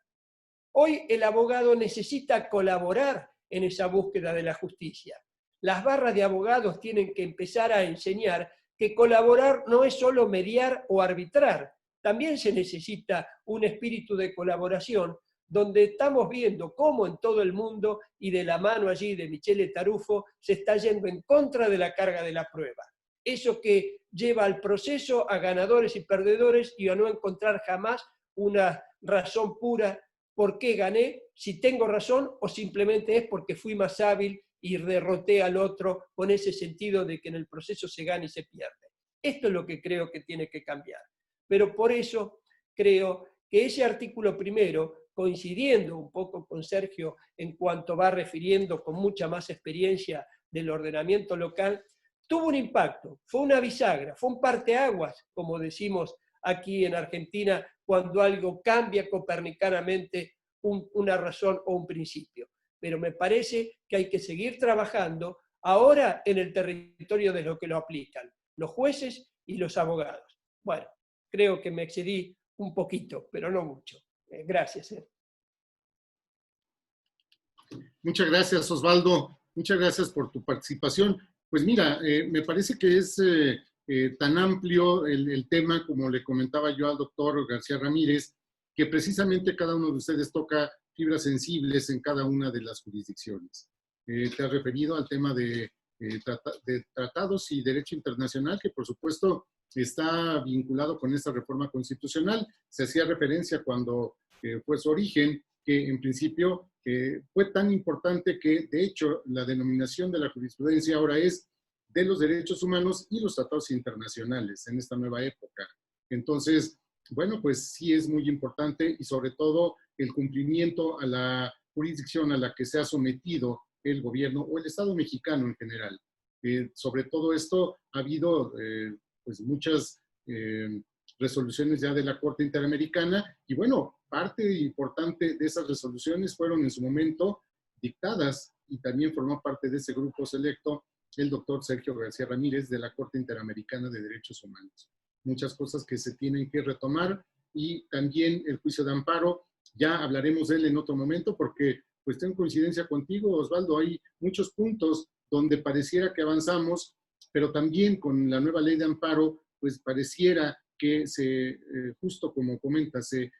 Hoy el abogado necesita colaborar en esa búsqueda de la justicia. Las barras de abogados tienen que empezar a enseñar que colaborar no es solo mediar o arbitrar, también se necesita un espíritu de colaboración, donde estamos viendo cómo en todo el mundo, y de la mano allí de Michele Tarufo, se está yendo en contra de la carga de la prueba. Eso que lleva al proceso a ganadores y perdedores y a no encontrar jamás una razón pura por qué gané, si tengo razón o simplemente es porque fui más hábil y derroté al otro, con ese sentido de que en el proceso se gana y se pierde. Esto es lo que creo que tiene que cambiar. Pero por eso creo que ese artículo primero, coincidiendo un poco con Sergio en cuanto va refiriendo con mucha más experiencia del ordenamiento local, tuvo un impacto, fue una bisagra, fue un parteaguas, como decimos aquí en Argentina, cuando algo cambia copernicanamente una razón o un principio. Pero me parece que hay que seguir trabajando ahora en el territorio de lo que lo aplican, los jueces y los abogados. Bueno, creo que me excedí un poquito, pero no mucho. Gracias. Muchas gracias, Osvaldo. Muchas gracias por tu participación. Pues mira, me parece que es tan amplio el tema, como le comentaba yo al doctor García Ramírez, que precisamente cada uno de ustedes toca fibras sensibles en cada una de las jurisdicciones. Te has referido al tema de tratados y derecho internacional, que por supuesto está vinculado con esta reforma constitucional. Se hacía referencia cuando fue su origen, que en principio fue tan importante que, de hecho, la denominación de la jurisprudencia ahora es de los derechos humanos y los tratados internacionales en esta nueva época. Entonces, bueno, pues sí es muy importante, y sobre todo el cumplimiento a la jurisdicción a la que se ha sometido el gobierno o el Estado mexicano en general. Sobre todo esto ha habido pues muchas resoluciones ya de la Corte Interamericana, y bueno, parte importante de esas resoluciones fueron en su momento dictadas, y también formó parte de ese grupo selecto el doctor Sergio García Ramírez de la Corte Interamericana de Derechos Humanos. Muchas cosas que se tienen que retomar, y también el juicio de amparo, ya hablaremos de él en otro momento, porque pues tengo coincidencia contigo, Osvaldo, hay muchos puntos donde pareciera que avanzamos, pero también con la nueva ley de amparo, pues pareciera que justo como comenta, se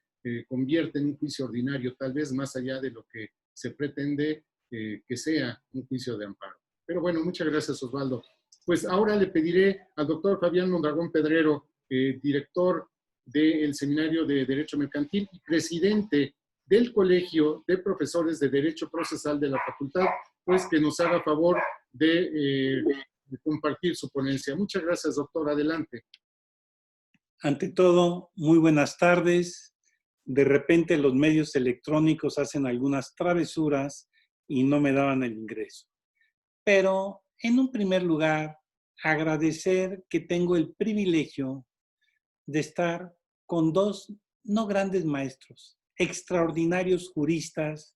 convierte en un juicio ordinario, tal vez más allá de lo que se pretende que sea un juicio de amparo. Pero bueno, muchas gracias, Osvaldo. Pues ahora le pediré al doctor Fabián Mondragón Pedrero, director del Seminario de Derecho Mercantil y presidente del Colegio de Profesores de Derecho Procesal de la Facultad, pues que nos haga favor de compartir su ponencia. Muchas gracias, doctor. Adelante. Ante todo, muy buenas tardes. De repente los medios electrónicos hacen algunas travesuras y no me daban el ingreso. Pero en un primer lugar, agradecer que tengo el privilegio de estar con dos no grandes maestros, extraordinarios juristas,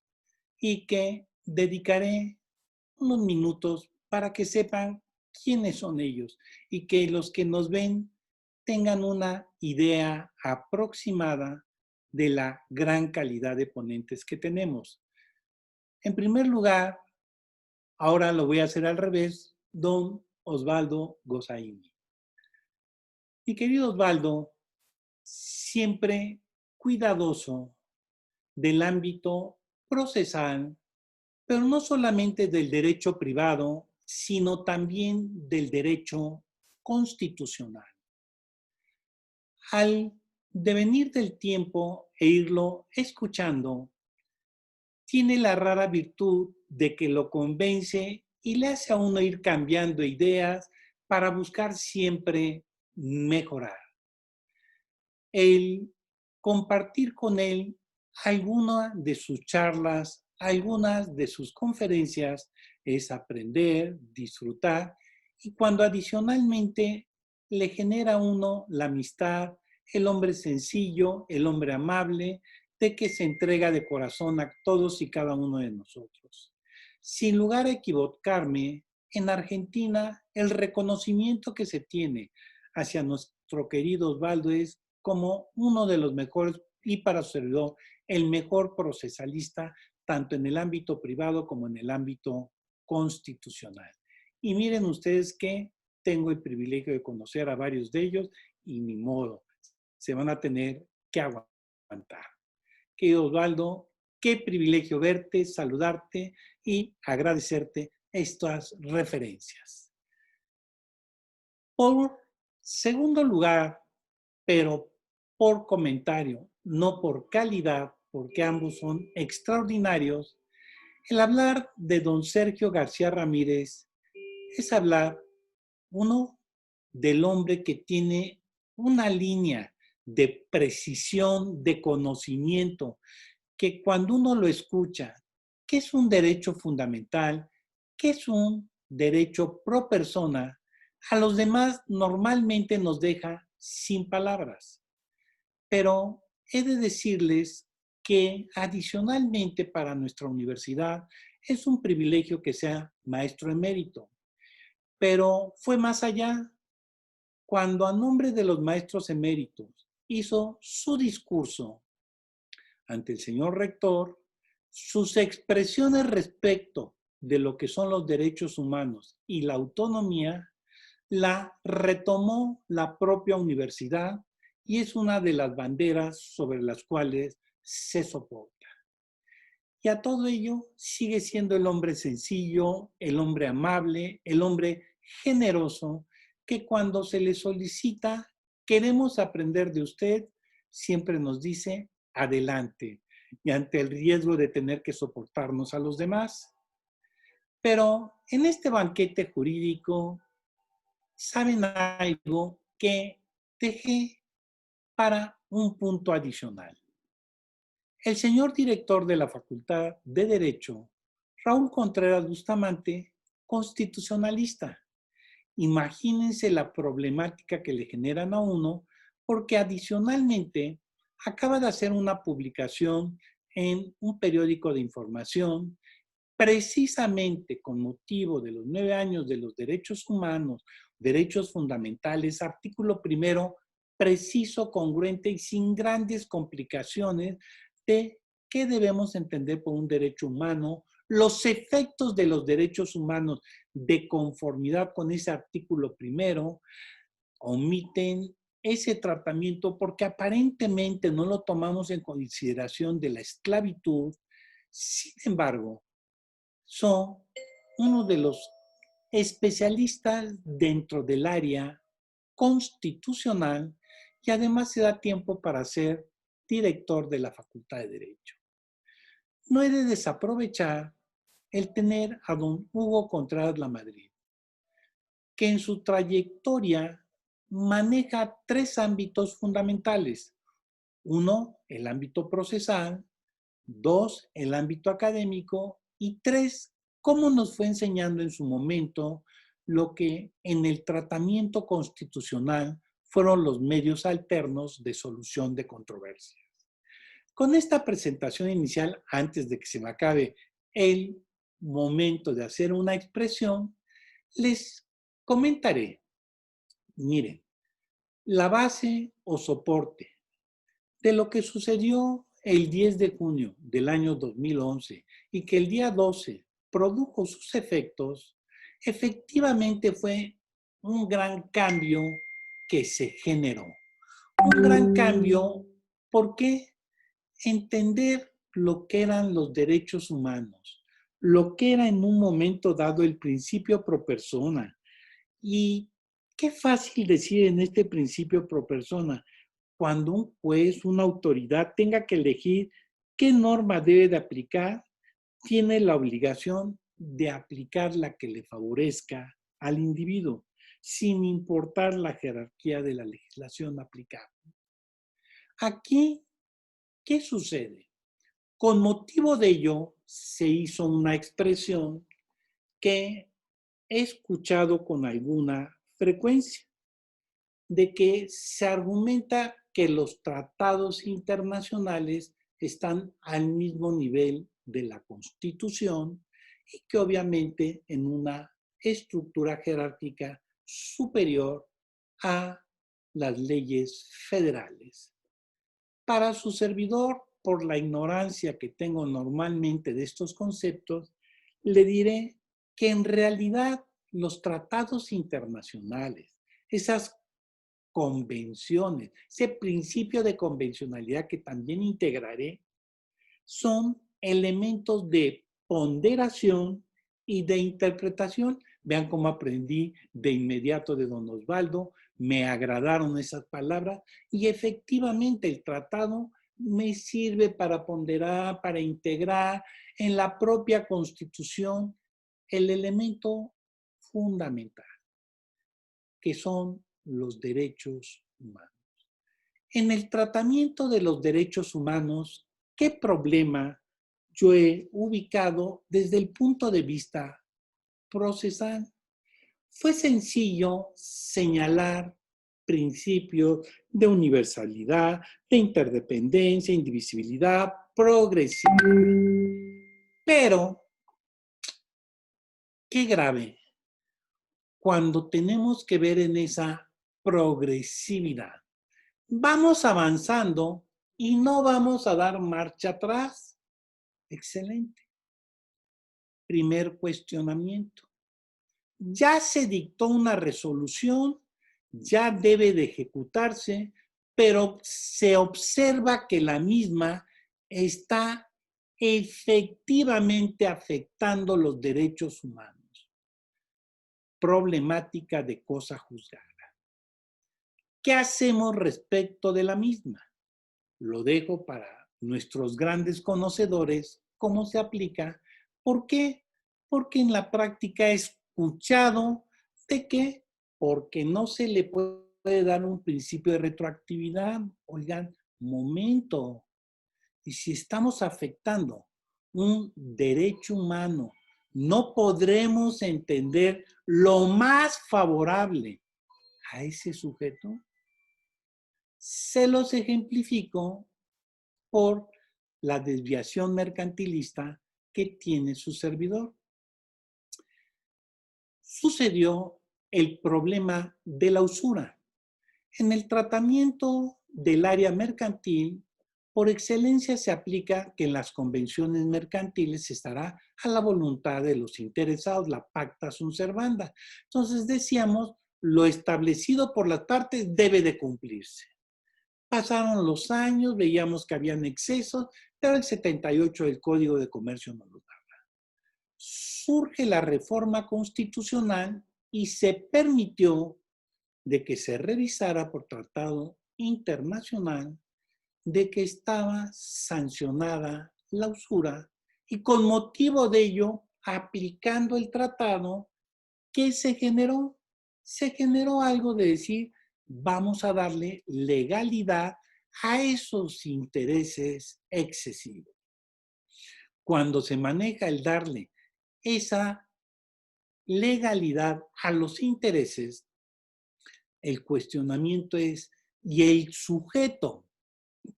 y que dedicaré unos minutos para que sepan quiénes son ellos y que los que nos ven tengan una idea aproximada de la gran calidad de ponentes que tenemos. En primer lugar, ahora lo voy a hacer al revés, don Osvaldo Gozaín. Mi querido Osvaldo, siempre cuidadoso del ámbito procesal, pero no solamente del derecho privado, sino también del derecho constitucional. Al devenir del tiempo e irlo escuchando, tiene la rara virtud de que lo convence y le hace a uno ir cambiando ideas para buscar siempre mejorar. El compartir con él algunas de sus charlas, algunas de sus conferencias, es aprender, disfrutar, y cuando adicionalmente le genera a uno la amistad, el hombre sencillo, el hombre amable, de que se entrega de corazón a todos y cada uno de nosotros. Sin lugar a equivocarme, en Argentina el reconocimiento que se tiene hacia nuestro querido Osvaldo es como uno de los mejores, y para su servidor, el mejor procesalista, tanto en el ámbito privado como en el ámbito constitucional. Y miren ustedes que tengo el privilegio de conocer a varios de ellos y ni modo, se van a tener que aguantar. Querido Osvaldo, qué privilegio verte, saludarte y agradecerte estas referencias. Por segundo lugar, pero por comentario, no por calidad, porque ambos son extraordinarios, el hablar de don Sergio García Ramírez es hablar, uno, del hombre que tiene una línea de precisión, de conocimiento, que cuando uno lo escucha, ¿qué es un derecho fundamental? ¿Qué es un derecho pro persona? A los demás normalmente nos deja sin palabras. Pero he de decirles que adicionalmente para nuestra universidad es un privilegio que sea maestro emérito. Pero fue más allá. Cuando a nombre de los maestros eméritos hizo su discurso ante el señor rector, sus expresiones respecto de lo que son los derechos humanos y la autonomía, la retomó la propia universidad y es una de las banderas sobre las cuales se soporta. Y a todo ello sigue siendo el hombre sencillo, el hombre amable, el hombre generoso, que cuando se le solicita, queremos aprender de usted, siempre nos dice, adelante, y ante el riesgo de tener que soportarnos a los demás. Pero en este banquete jurídico, ¿saben algo que dejé para un punto adicional? El señor director de la Facultad de Derecho, Raúl Contreras Bustamante, constitucionalista. Imagínense la problemática que le generan a uno, porque adicionalmente acaba de hacer una publicación en un periódico de información, precisamente con motivo de los 9 años de los derechos humanos, derechos fundamentales, artículo primero, preciso, congruente y sin grandes complicaciones de qué debemos entender por un derecho humano, los efectos de los derechos humanos de conformidad con ese artículo primero, omiten ese tratamiento porque aparentemente no lo tomamos en consideración de la esclavitud. Sin embargo, son uno de los especialistas dentro del área constitucional y además se da tiempo para ser director de la Facultad de Derecho. no he de desaprovechar el tener a don Hugo Contreras Lamadrid, que en su trayectoria maneja 3 ámbitos fundamentales. 1, el ámbito procesal; 2, el ámbito académico; y 3, cómo nos fue enseñando en su momento lo que en el tratamiento constitucional fueron los medios alternos de solución de controversias. Con esta presentación inicial, antes de que se me acabe el momento de hacer una expresión, les comentaré, miren, la base o soporte de lo que sucedió el 10 de junio del año 2011 y que el día 12 produjo sus efectos, efectivamente fue un gran cambio que se generó. Un gran cambio porque entender lo que eran los derechos humanos, lo que era en un momento dado el principio pro persona. Y qué fácil decir en este principio pro persona, cuando un juez, una autoridad tenga que elegir qué norma debe de aplicar, tiene la obligación de aplicar la que le favorezca al individuo, sin importar la jerarquía de la legislación aplicable. Aquí, ¿qué sucede? Con motivo de ello, se hizo una expresión que he escuchado con alguna frecuencia, de que se argumenta que los tratados internacionales están al mismo nivel de la Constitución y que obviamente en una estructura jerárquica superior a las leyes federales. Para su servidor, por la ignorancia que tengo normalmente de estos conceptos, le diré que en realidad los tratados internacionales, esas convenciones, ese principio de convencionalidad que también integraré, son elementos de ponderación y de interpretación. Vean cómo aprendí de inmediato de don Osvaldo, me agradaron esas palabras y efectivamente el tratado me sirve para ponderar, para integrar en la propia Constitución el elemento fundamental, que son los derechos humanos. En el tratamiento de los derechos humanos, ¿qué problema yo he ubicado desde el punto de vista procesal? Fue sencillo señalar principios de universalidad, de interdependencia, indivisibilidad, progresividad. Pero, qué grave cuando tenemos que ver en esa progresividad. Vamos avanzando y no vamos a dar marcha atrás. Excelente. Primer cuestionamiento. Ya se dictó una resolución, ya debe de ejecutarse, pero se observa que la misma está efectivamente afectando los derechos humanos. Problemática de cosa juzgada. ¿Qué hacemos respecto de la misma? Lo dejo para nuestros grandes conocedores cómo se aplica. ¿Por qué? Porque en la práctica he escuchado de que porque no se le puede dar un principio de retroactividad. Oigan, momento. Y si estamos afectando un derecho humano, no podremos entender lo más favorable a ese sujeto. Se los ejemplifico por la desviación mercantilista que tiene su servidor. Sucedió el problema de la usura. En el tratamiento del área mercantil, por excelencia se aplica que en las convenciones mercantiles estará a la voluntad de los interesados, la pacta sunt servanda. Entonces decíamos, lo establecido por las partes debe de cumplirse. Pasaron los años, veíamos que habían excesos, pero el 78 del Código de Comercio no los daba. Surge la reforma constitucional y se permitió de que se revisara por tratado internacional de que estaba sancionada la usura Y con motivo de ello, aplicando el tratado, ¿qué se generó? Se generó algo de decir, vamos a darle legalidad a esos intereses excesivos. Cuando se maneja el darle esa legalidad a los intereses, el cuestionamiento es, ¿y el sujeto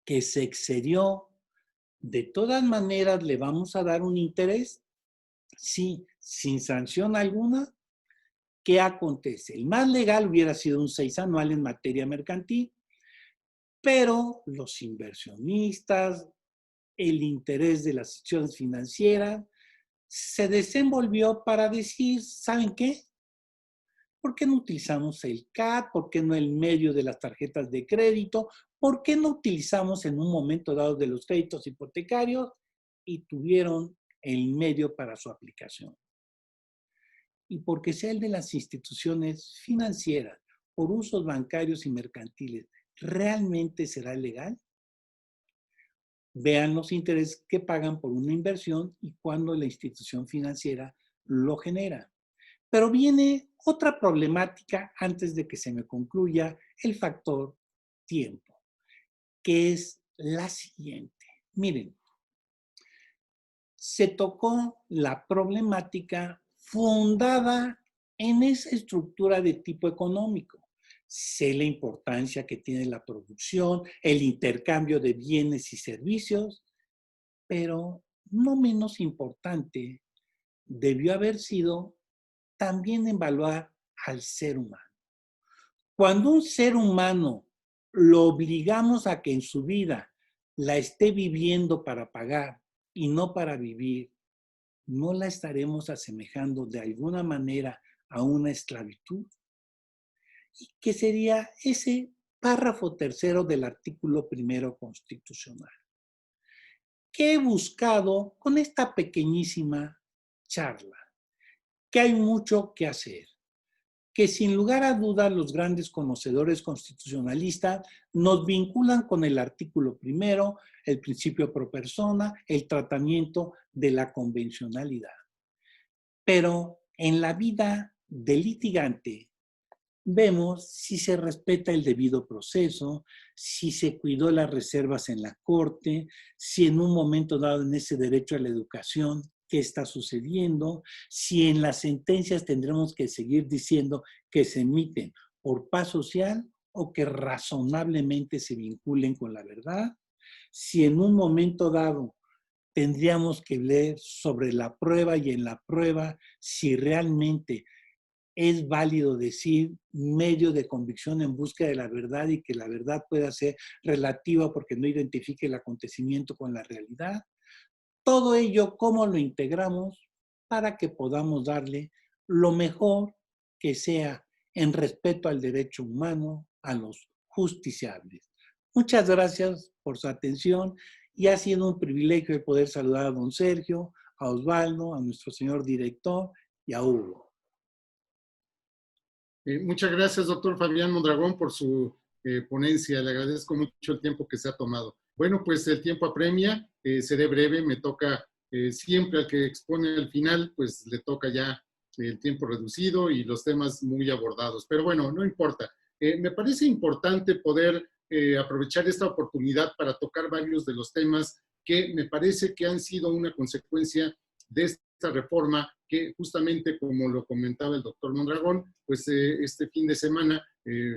que se excedió, de todas maneras le vamos a dar un interés? Sí, sin sanción alguna. ¿Qué acontece? El más legal hubiera sido un 6 anual en materia mercantil, pero los inversionistas, el interés de las instituciones financieras, se desenvolvió para decir, ¿saben qué? ¿Por qué no utilizamos el CAT? ¿Por qué no el medio de las tarjetas de crédito? ¿Por qué no utilizamos en un momento dado de los créditos hipotecarios? Y tuvieron el medio para su aplicación. Y porque sea el de las instituciones financieras por usos bancarios y mercantiles, ¿realmente será legal? Vean los intereses que pagan por una inversión y cuándo la institución financiera lo genera. Pero viene otra problemática antes de que se me concluya el factor tiempo, que es la siguiente. Miren, se tocó la problemática fundada en esa estructura de tipo económico. Sé la importancia que tiene la producción, el intercambio de bienes y servicios, pero no menos importante debió haber sido también evaluar al ser humano. Cuando un ser humano lo obligamos a que en su vida la esté viviendo para pagar y no para vivir, ¿no la estaremos asemejando de alguna manera a una esclavitud? ¿Y qué sería ese párrafo tercero del artículo primero constitucional? ¿Qué he buscado con esta pequeñísima charla? Que hay mucho que hacer, que sin lugar a dudas los grandes conocedores constitucionalistas nos vinculan con el artículo primero, el principio pro persona, el tratamiento de la convencionalidad. Pero en la vida del litigante vemos si se respeta el debido proceso, si se cuidó las reservas en la corte, si en un momento dado en ese derecho a la educación, qué está sucediendo, si en las sentencias tendremos que seguir diciendo que se emiten por paz social o que razonablemente se vinculen con la verdad, si en un momento dado tendríamos que leer sobre la prueba y en la prueba si realmente es válido decir medio de convicción en búsqueda de la verdad y que la verdad pueda ser relativa porque no identifique el acontecimiento con la realidad. Todo ello, ¿cómo lo integramos para que podamos darle lo mejor que sea en respeto al derecho humano, a los justiciables? Muchas gracias por su atención y ha sido un privilegio el poder saludar a don Sergio, a Osvaldo, a nuestro señor director y a Hugo. Muchas gracias, doctor Fabián Mondragón, por su ponencia. Le agradezco mucho el tiempo que se ha tomado. Bueno, pues el tiempo apremia, seré breve, me toca siempre al que expone al final, pues le toca ya el tiempo reducido y los temas muy abordados. Pero bueno, no importa. Me parece importante poder aprovechar esta oportunidad para tocar varios de los temas que me parece que han sido una consecuencia de esta reforma que justamente como lo comentaba el doctor Mondragón, pues este fin de semana,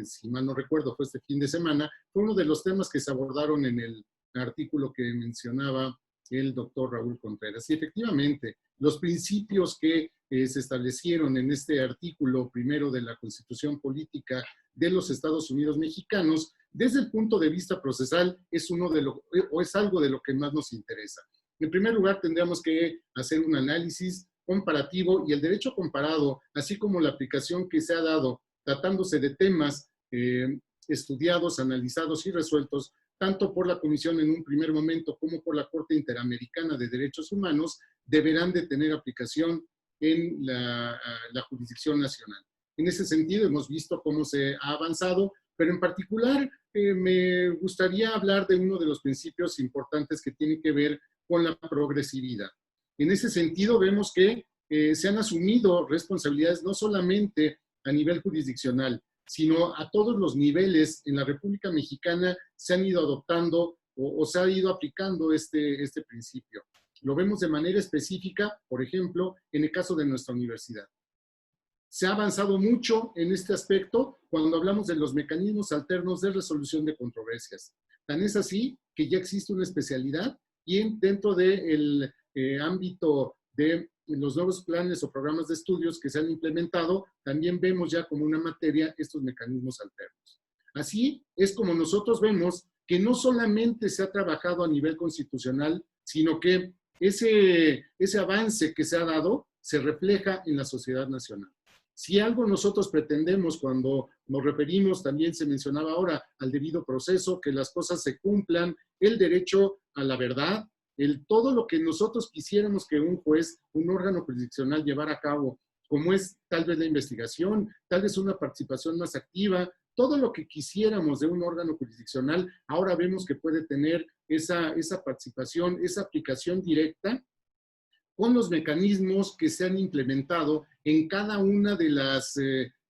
si mal no recuerdo, fue este fin de semana, fue uno de los temas que se abordaron en el artículo que mencionaba el doctor Raúl Contreras. Y efectivamente, los principios que se establecieron en este artículo primero de la Constitución Política de los Estados Unidos Mexicanos, desde el punto de vista procesal, es algo de lo que más nos interesa. En primer lugar, tendríamos que hacer un análisis comparativo y el derecho comparado, así como la aplicación que se ha dado tratándose de temas estudiados, analizados y resueltos, tanto por la Comisión en un primer momento como por la Corte Interamericana de Derechos Humanos, deberán de tener aplicación en la jurisdicción nacional. En ese sentido, hemos visto cómo se ha avanzado, pero en particular me gustaría hablar de uno de los principios importantes que tiene que ver con la progresividad. En ese sentido, vemos que se han asumido responsabilidades no solamente a nivel jurisdiccional, sino a todos los niveles en la República Mexicana se han ido adoptando o se ha ido aplicando este principio. Lo vemos de manera específica, por ejemplo, en el caso de nuestra universidad. Se ha avanzado mucho en este aspecto cuando hablamos de los mecanismos alternos de resolución de controversias. Tan es así que ya existe una especialidad y dentro del ámbito de los nuevos planes o programas de estudios que se han implementado, también vemos ya como una materia estos mecanismos alternos. Así es como nosotros vemos que no solamente se ha trabajado a nivel constitucional, sino que ese avance que se ha dado se refleja en la sociedad nacional. Si algo nosotros pretendemos cuando nos referimos, también se mencionaba ahora, al debido proceso, que las cosas se cumplan, el derecho a la verdad, todo lo que nosotros quisiéramos que un juez, un órgano jurisdiccional llevara a cabo, como es tal vez la investigación, tal vez una participación más activa, todo lo que quisiéramos de un órgano jurisdiccional, ahora vemos que puede tener esa participación, esa aplicación directa con los mecanismos que se han implementado en cada una de las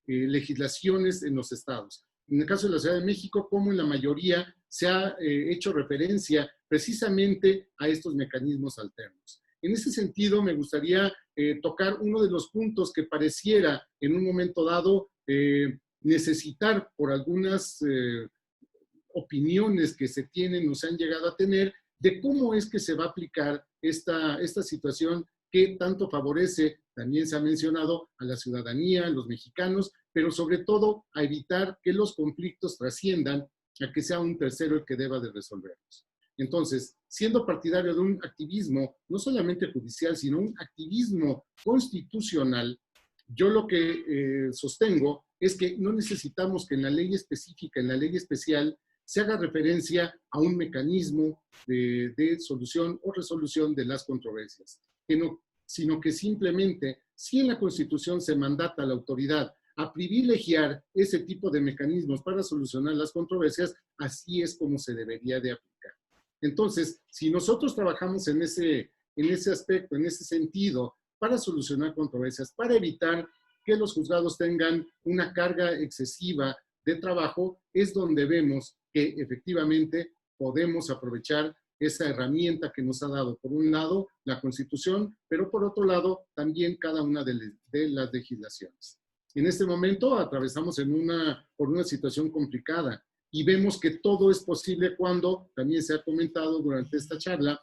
legislaciones en los estados. En el caso de la Ciudad de México, como en la mayoría, se ha hecho referencia precisamente a estos mecanismos alternos. En ese sentido, me gustaría tocar uno de los puntos que pareciera en un momento dado necesitar por algunas opiniones que se tienen o se han llegado a tener de cómo es que se va a aplicar esta situación que tanto favorece, también se ha mencionado, a la ciudadanía, a los mexicanos, pero sobre todo a evitar que los conflictos trasciendan a que sea un tercero el que deba de resolverlos. Entonces, siendo partidario de un activismo, no solamente judicial, sino un activismo constitucional, yo lo que sostengo es que no necesitamos que en la ley específica, en la ley especial, se haga referencia a un mecanismo de solución o resolución de las controversias, sino que simplemente, si en la Constitución se mandata a la autoridad a privilegiar ese tipo de mecanismos para solucionar las controversias, así es como se debería de aplicar. Entonces, si nosotros trabajamos en ese aspecto, en ese sentido, para solucionar controversias, para evitar que los juzgados tengan una carga excesiva de trabajo, es donde vemos que efectivamente podemos aprovechar esa herramienta que nos ha dado, por un lado, la Constitución, pero por otro lado, también cada una de las legislaciones. En este momento atravesamos por una situación complicada y vemos que todo es posible cuando, también se ha comentado durante esta charla,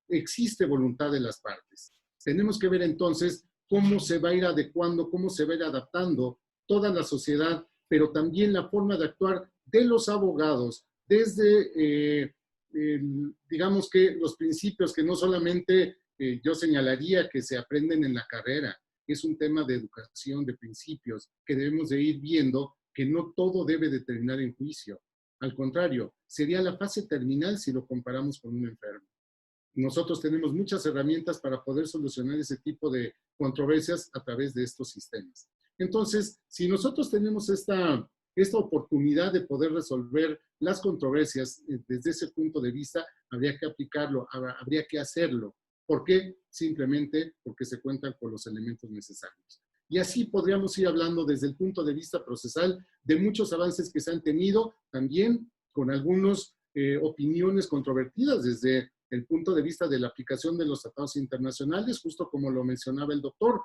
existe voluntad de las partes. Tenemos que ver entonces cómo se va a ir adecuando, cómo se va a ir adaptando toda la sociedad, pero también la forma de actuar de los abogados, desde, digamos que los principios que no solamente yo señalaría que se aprenden en la carrera, es un tema de educación, de principios, que debemos de ir viendo que no todo debe de terminar en juicio. Al contrario, sería la fase terminal si lo comparamos con un enfermo. Nosotros tenemos muchas herramientas para poder solucionar ese tipo de controversias a través de estos sistemas. Entonces, si nosotros tenemos esta oportunidad de poder resolver las controversias desde ese punto de vista, habría que aplicarlo, habría que hacerlo. ¿Por qué? Simplemente porque se cuentan con los elementos necesarios. Y así podríamos ir hablando desde el punto de vista procesal de muchos avances que se han tenido, también con algunas opiniones controvertidas desde el punto de vista de la aplicación de los tratados internacionales, justo como lo mencionaba el doctor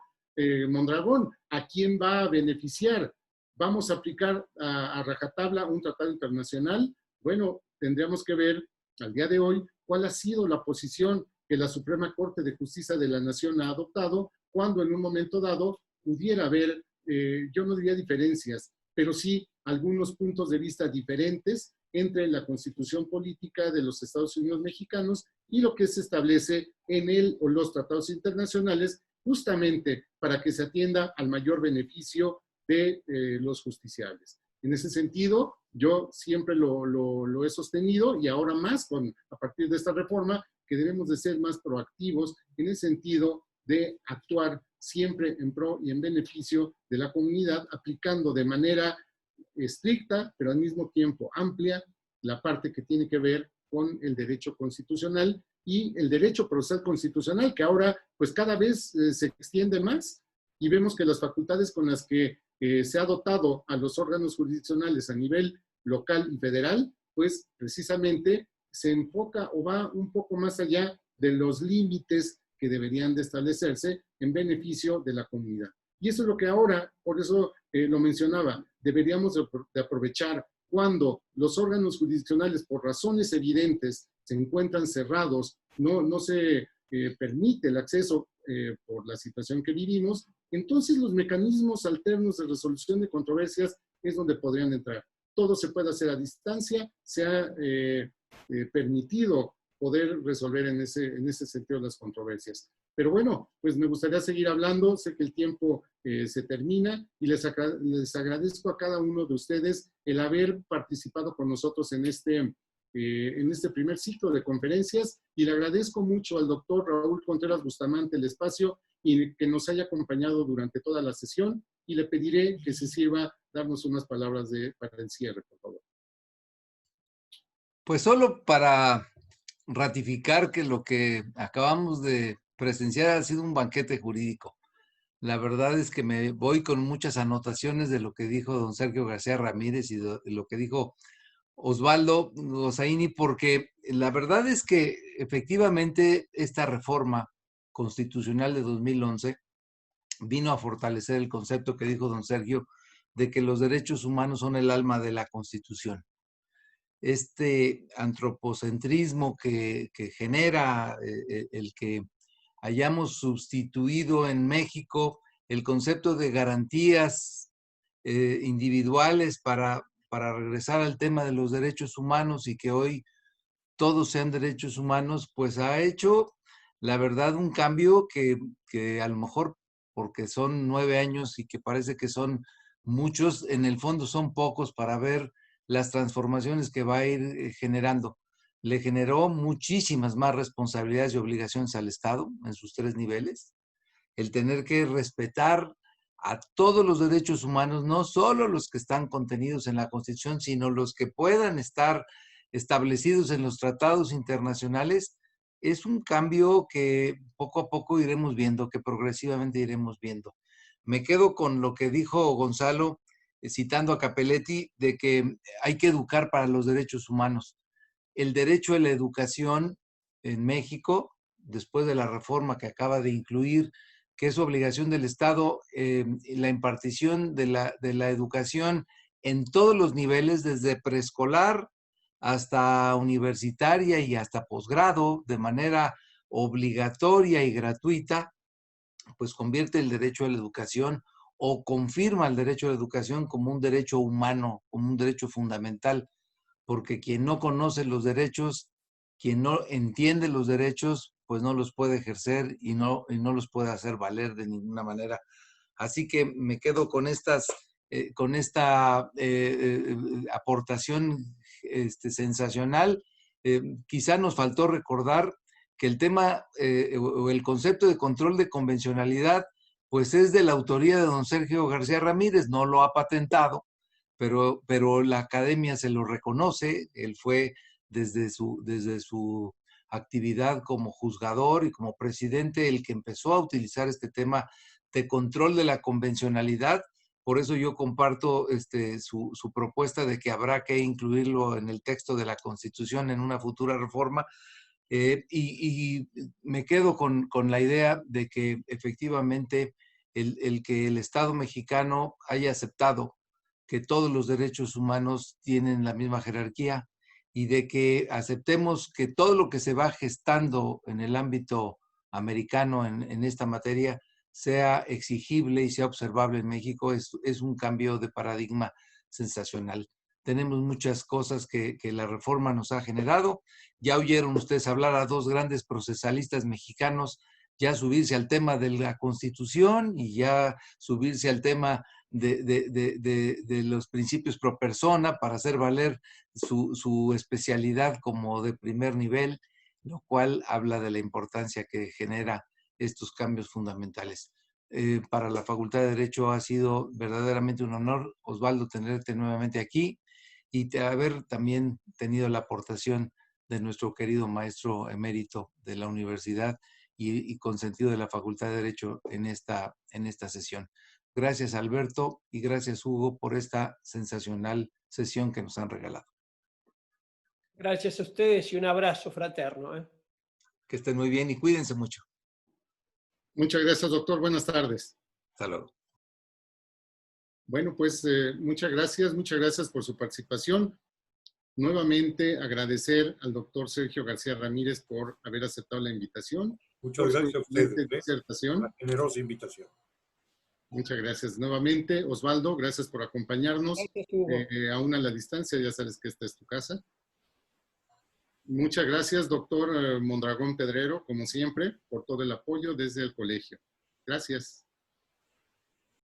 Mondragón. ¿A quién va a beneficiar? ¿Vamos a aplicar a rajatabla un tratado internacional? Bueno, tendríamos que ver al día de hoy cuál ha sido la posición que la Suprema Corte de Justicia de la Nación ha adoptado cuando en un momento dado pudiera haber, yo no diría diferencias, pero sí algunos puntos de vista diferentes entre la Constitución Política de los Estados Unidos Mexicanos y lo que se establece en los tratados internacionales, justamente para que se atienda al mayor beneficio de los justiciables. En ese sentido, yo siempre lo he sostenido y ahora más a partir de esta reforma, que debemos de ser más proactivos en el sentido de actuar siempre en pro y en beneficio de la comunidad, aplicando de manera estricta, pero al mismo tiempo amplia, la parte que tiene que ver con el derecho constitucional y el derecho procesal constitucional, que ahora pues cada vez se extiende más, y vemos que las facultades con las que se ha dotado a los órganos jurisdiccionales a nivel local y federal, pues precisamente se enfoca o va un poco más allá de los límites que deberían de establecerse en beneficio de la comunidad. Y eso es lo que ahora, por eso lo mencionaba, deberíamos de aprovechar cuando los órganos jurisdiccionales, por razones evidentes, se encuentran cerrados, no se permite el acceso por la situación que vivimos, entonces los mecanismos alternos de resolución de controversias es donde podrían entrar. Todo se puede hacer a distancia, se ha permitido poder resolver en ese sentido las controversias. Pero bueno, pues me gustaría seguir hablando, sé que el tiempo se termina y les agradezco a cada uno de ustedes el haber participado con nosotros en este primer ciclo de conferencias, y le agradezco mucho al doctor Raúl Contreras Bustamante el espacio y que nos haya acompañado durante toda la sesión, y le pediré que se sirva darnos unas palabras para el cierre, por favor. Pues solo para ratificar que lo que acabamos de presenciar ha sido un banquete jurídico. La verdad es que me voy con muchas anotaciones de lo que dijo don Sergio García Ramírez y de lo que dijo Osvaldo Gozaini, porque la verdad es que efectivamente esta reforma constitucional de 2011 vino a fortalecer el concepto que dijo don Sergio de que los derechos humanos son el alma de la Constitución. Este antropocentrismo que genera el que hayamos sustituido en México el concepto de garantías individuales para regresar al tema de los derechos humanos y que hoy todos sean derechos humanos, pues ha hecho, la verdad, un cambio que a lo mejor, porque son 9 años y que parece que son muchos, en el fondo son pocos para ver las transformaciones que va a ir generando. Le generó muchísimas más responsabilidades y obligaciones al Estado en sus 3 niveles. El tener que respetar a todos los derechos humanos, no solo los que están contenidos en la Constitución, sino los que puedan estar establecidos en los tratados internacionales, es un cambio que poco a poco iremos viendo, que progresivamente iremos viendo. Me quedo con lo que dijo Gonzalo, citando a Capelletti, de que hay que educar para los derechos humanos. El derecho a la educación en México, después de la reforma que acaba de incluir, que es obligación del Estado, la impartición de la educación en todos los niveles, desde preescolar hasta universitaria y hasta posgrado, de manera obligatoria y gratuita, pues convierte el derecho a la educación o confirma el derecho a la educación como un derecho humano, como un derecho fundamental, porque quien no conoce los derechos, quien no entiende los derechos, pues no los puede ejercer y no los puede hacer valer de ninguna manera. Así que me quedo con esta aportación sensacional. Quizá nos faltó recordar que el tema o el concepto de control de convencionalidad, pues es de la autoría de don Sergio García Ramírez, no lo ha patentado, pero la academia se lo reconoce. Él fue desde su actividad como juzgador y como presidente el que empezó a utilizar este tema de control de la convencionalidad. Por eso yo comparto su propuesta de que habrá que incluirlo en el texto de la Constitución en una futura reforma. Y me quedo con la idea de que efectivamente el que el Estado mexicano haya aceptado que todos los derechos humanos tienen la misma jerarquía y de que aceptemos que todo lo que se va gestando en el ámbito americano en esta materia sea exigible y sea observable en México, es un cambio de paradigma sensacional. Tenemos muchas cosas que la reforma nos ha generado. Ya oyeron ustedes hablar a 2 grandes procesalistas mexicanos, ya subirse al tema de la Constitución y ya subirse al tema de los principios pro persona para hacer valer su especialidad como de primer nivel, lo cual habla de la importancia que genera estos cambios fundamentales. Para la Facultad de Derecho ha sido verdaderamente un honor, Osvaldo, tenerte nuevamente aquí y haber también tenido la aportación de nuestro querido maestro emérito de la universidad y consentido de la Facultad de Derecho en esta sesión. Gracias, Alberto, y gracias, Hugo, por esta sensacional sesión que nos han regalado. Gracias a ustedes y un abrazo fraterno. Que estén muy bien y cuídense mucho. Muchas gracias, doctor. Buenas tardes. Hasta luego. Bueno, pues muchas gracias por su participación. Nuevamente agradecer al doctor Sergio García Ramírez por haber aceptado la invitación. Muchas gracias a ustedes disertación. por la generosa invitación. Muchas gracias nuevamente. Osvaldo, gracias por acompañarnos. Gracias, Hugo. Aún a la distancia, ya sabes que esta es tu casa. Muchas gracias, doctor Mondragón Pedrero, como siempre, por todo el apoyo desde el colegio. Gracias.